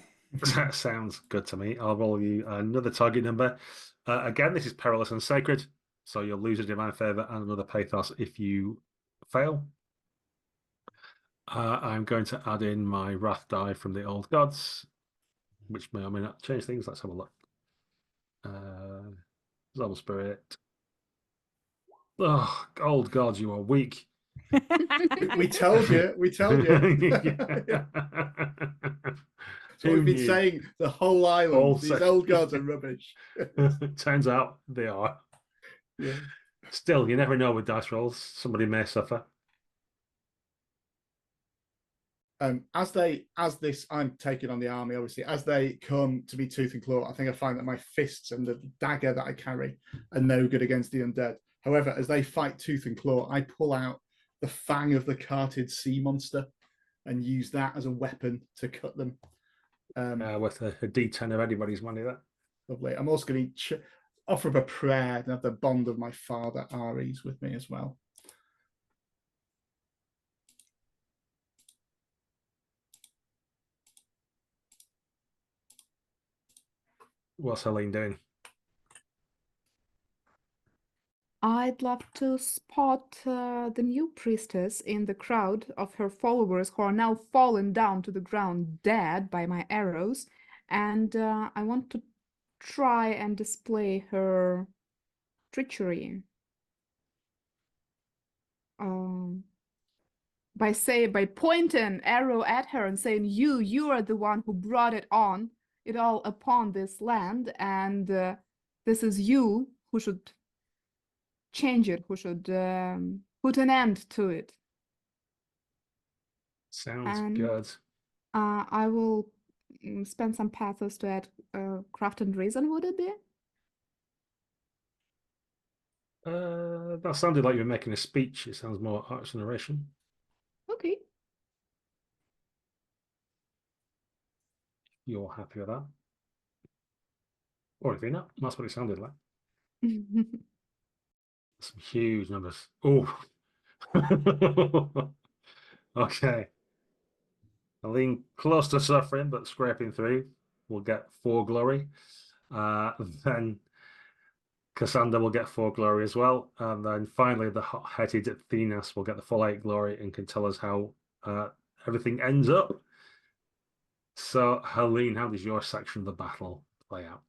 That sounds good to me. I'll roll you another target number. Again, this is perilous and sacred. So you'll lose a divine favor and another pathos if you fail. I'm going to add in my wrath die from the old gods, which may or may not change things. Let's have a look. Resolve Spirit. Oh, old gods, you are weak. We told you. We told you. So we've been saying the whole island. These old gods are rubbish. Turns out they are. Yeah. Still, you never know with dice rolls. Somebody may suffer. I'm taking on the army, obviously, as they come to be tooth and claw, I think I find that my fists and the dagger that I carry are no good against the undead. However, as they fight tooth and claw, I pull out the fang of the carted sea monster and use that as a weapon to cut them. With a D10 of anybody's money, that. Lovely. I'm also going to offer up a prayer and have the bond of my father Ares with me as well. What's Helene doing? I'd love to spot the new priestess in the crowd of her followers who are now fallen down to the ground dead by my arrows, and I want to try and display her treachery. By pointing an arrow at her and saying, you are the one who brought it all upon this land, and this is you who should change it, who should put an end to it. Sounds And good. I will spend some pathos to add craft and reason, would it be? That sounded like you were making a speech. It sounds more arts and narration. Okay. You're happy with that? Or if you're not, that's what it sounded like. Some huge numbers. Oh. Okay. Aline close to suffering, but scraping through. We'll get 4 glory. Then Cassandra will get 4 glory as well. And then finally, the hot-headed Thenas will get the full 8 glory and can tell us how everything ends up. So, Helene, how does your section of the battle play out?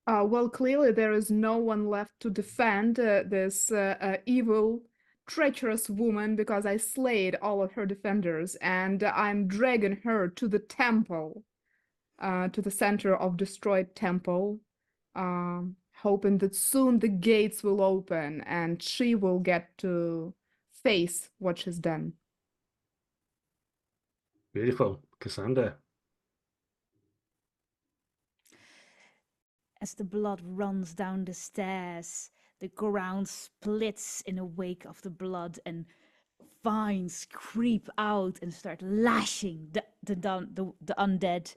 Well, clearly there is no one left to defend this evil, treacherous woman, because I slayed all of her defenders, and I'm dragging her to the temple, to the center of destroyed temple, hoping that soon the gates will open and she will get to face what she's done. Beautiful. Cassandra. As the blood runs down the stairs, the ground splits in the wake of the blood, and vines creep out and start lashing the undead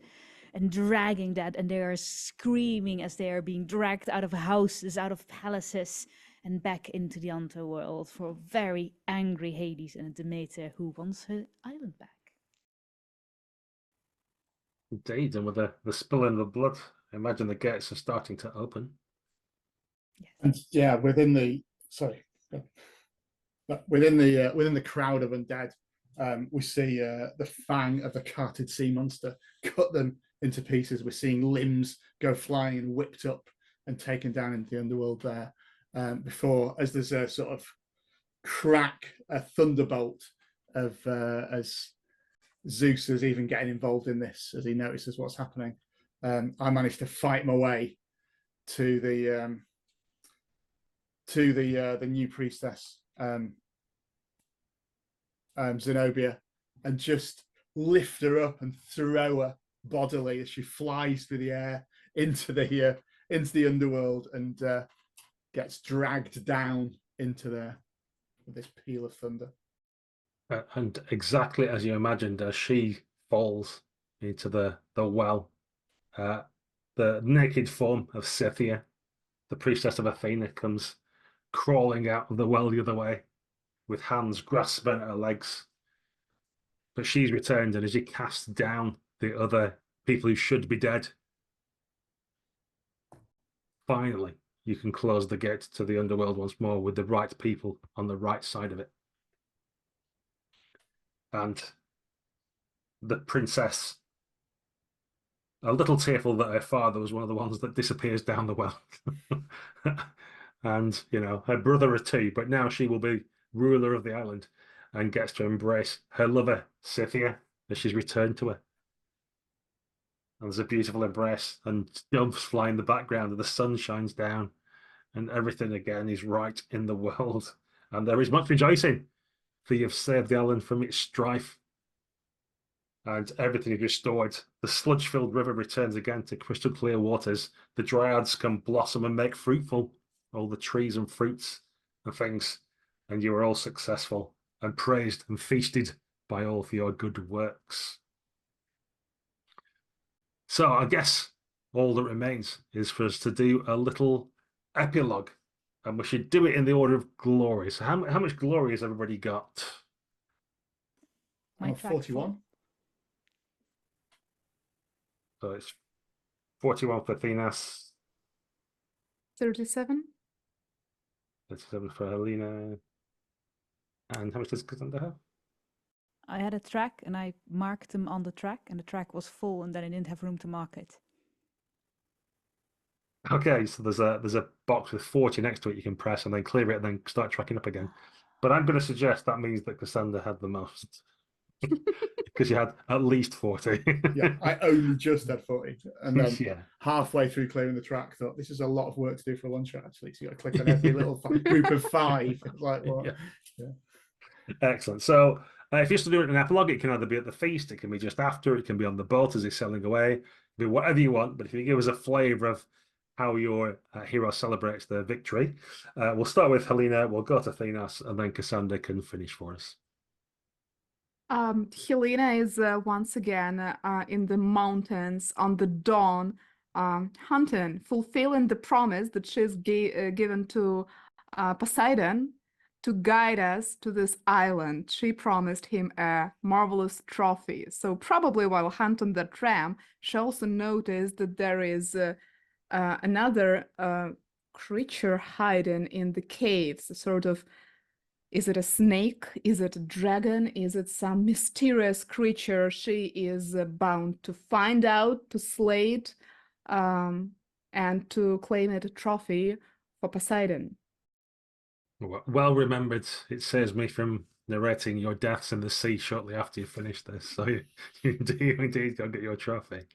and dragging that, and they are screaming as they are being dragged out of houses, out of palaces, and back into the underworld for a very angry Hades and Demeter who wants her island back. Indeed, and with the spill in the blood, I imagine the gates are starting to open. Yes. And yeah, within the crowd of undead, we see the fang of the carted sea monster cut them into pieces. We're seeing limbs go flying and whipped up and taken down into the underworld there. Before, as there's a sort of crack, a thunderbolt of as Zeus is even getting involved in this as he notices what's happening. I managed to fight my way to the new priestess, Zenobia, and just lift her up and throw her bodily as she flies through the air into the underworld and gets dragged down into there with this peal of thunder. And exactly as you imagined, as she falls into the well, the naked form of Scythia, the priestess of Athena, comes crawling out of the well the other way, with hands grasping at her legs. But she's returned, and as you cast down the other people who should be dead, finally you can close the gate to the underworld once more with the right people on the right side of it. And the princess, a little tearful that her father was one of the ones that disappears down the well. And, you know, her brother are too, but now she will be ruler of the island and gets to embrace her lover, Scythia, as she's returned to her. And there's a beautiful embrace, and doves fly in the background, and the sun shines down, and everything again is right in the world. And there is much rejoicing, for you've saved the island from its strife, and everything is restored. The sludge-filled river returns again to crystal clear waters. The Dryads can blossom and make fruitful all the trees and fruits and things, and you are all successful and praised and feasted by all for your good works. So I guess all that remains is for us to do a little epilogue, and we should do it in the order of glory. So how much glory has everybody got? My 41. So it's 41 for Thenas, 37. 37 for Helena. And how much does Cassandra have? I had a track and I marked them on the track, and the track was full, and then I didn't have room to mark it. Okay, so there's a box with 40 next to it you can press and then clear it and then start tracking up again. But I'm going to suggest that means that Cassandra had the most. Because you had at least 40. Yeah, I only just had 40. And then Yeah. halfway through clearing the track, thought this is a lot of work to do for a lunch actually. So you got to click on every little group of 5. It's like, what? Yeah. Excellent. So if you're still doing an epilogue, it can either be at the feast, it can be just after, it can be on the boat as it's sailing away, it can be whatever you want. But if you give us a flavor of how your hero celebrates their victory, we'll start with Helena, we'll go to Thenos, and then Cassandra can finish for us. Helena is once again in the mountains on the dawn, hunting, fulfilling the promise that she's given to Poseidon to guide us to this island. She promised him a marvelous trophy. So probably while hunting that ram, she also noticed that there is another creature hiding in the caves, sort of. Is it a snake? Is it a dragon? Is it some mysterious creature? She is bound to find out, to slay it, and to claim it a trophy for Poseidon. Well remembered. It saves me from narrating your deaths in the sea shortly after you finish this. So you do indeed go get your trophy.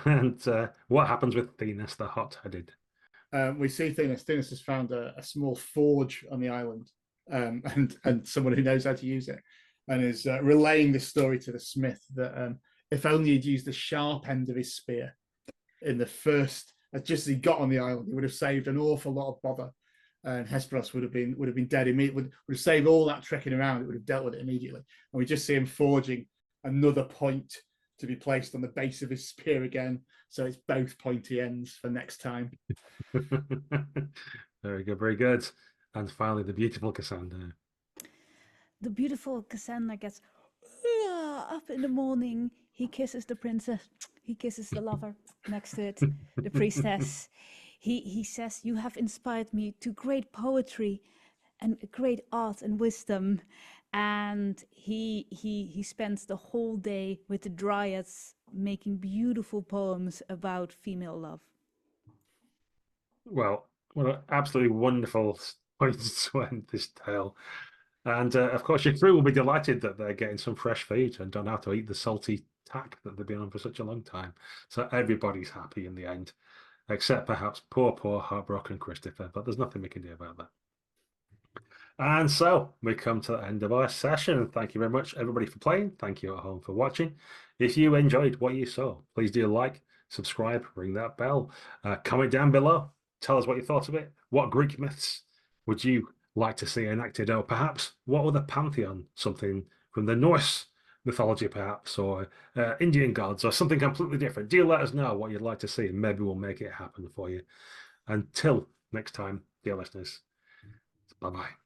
And what happens with Thenos, the hot-headed? We see Thenos. Thenos has found a small forge on the island, and someone who knows how to use it, and is relaying this story to the smith that if only he'd used the sharp end of his spear in the first, just as he got on the island, he would have saved an awful lot of bother, and Hesperos would have been dead immediately. Would have saved all that trekking around. It would have dealt with it immediately, and we just see him forging another point to be placed on the base of his spear again, so it's both pointy ends for next time. Very good, very good. And finally, the beautiful Cassandra. The beautiful Cassandra gets up in the morning. He kisses the princess. He kisses the lover next to it, the priestess. He says, "You have inspired me to great poetry and great art and wisdom." And he spends the whole day with the Dryads making beautiful poems about female love. Well, what an absolutely wonderful point to end this tale. And of course, your crew will be delighted that they're getting some fresh feed and don't have to eat the salty tack that they've been on for such a long time. So everybody's happy in the end, except perhaps poor, heartbroken Christopher. But there's nothing we can do about that. And so we come to the end of our session. Thank you very much, everybody, for playing. Thank you at home for watching. If you enjoyed what you saw, please do like, subscribe, ring that bell, comment down below. Tell us what you thought of it. What Greek myths would you like to see enacted? Or perhaps what other pantheon, something from the Norse mythology, perhaps, or Indian gods, or something completely different. Do let us know what you'd like to see, and maybe we'll make it happen for you. Until next time, dear listeners, bye-bye.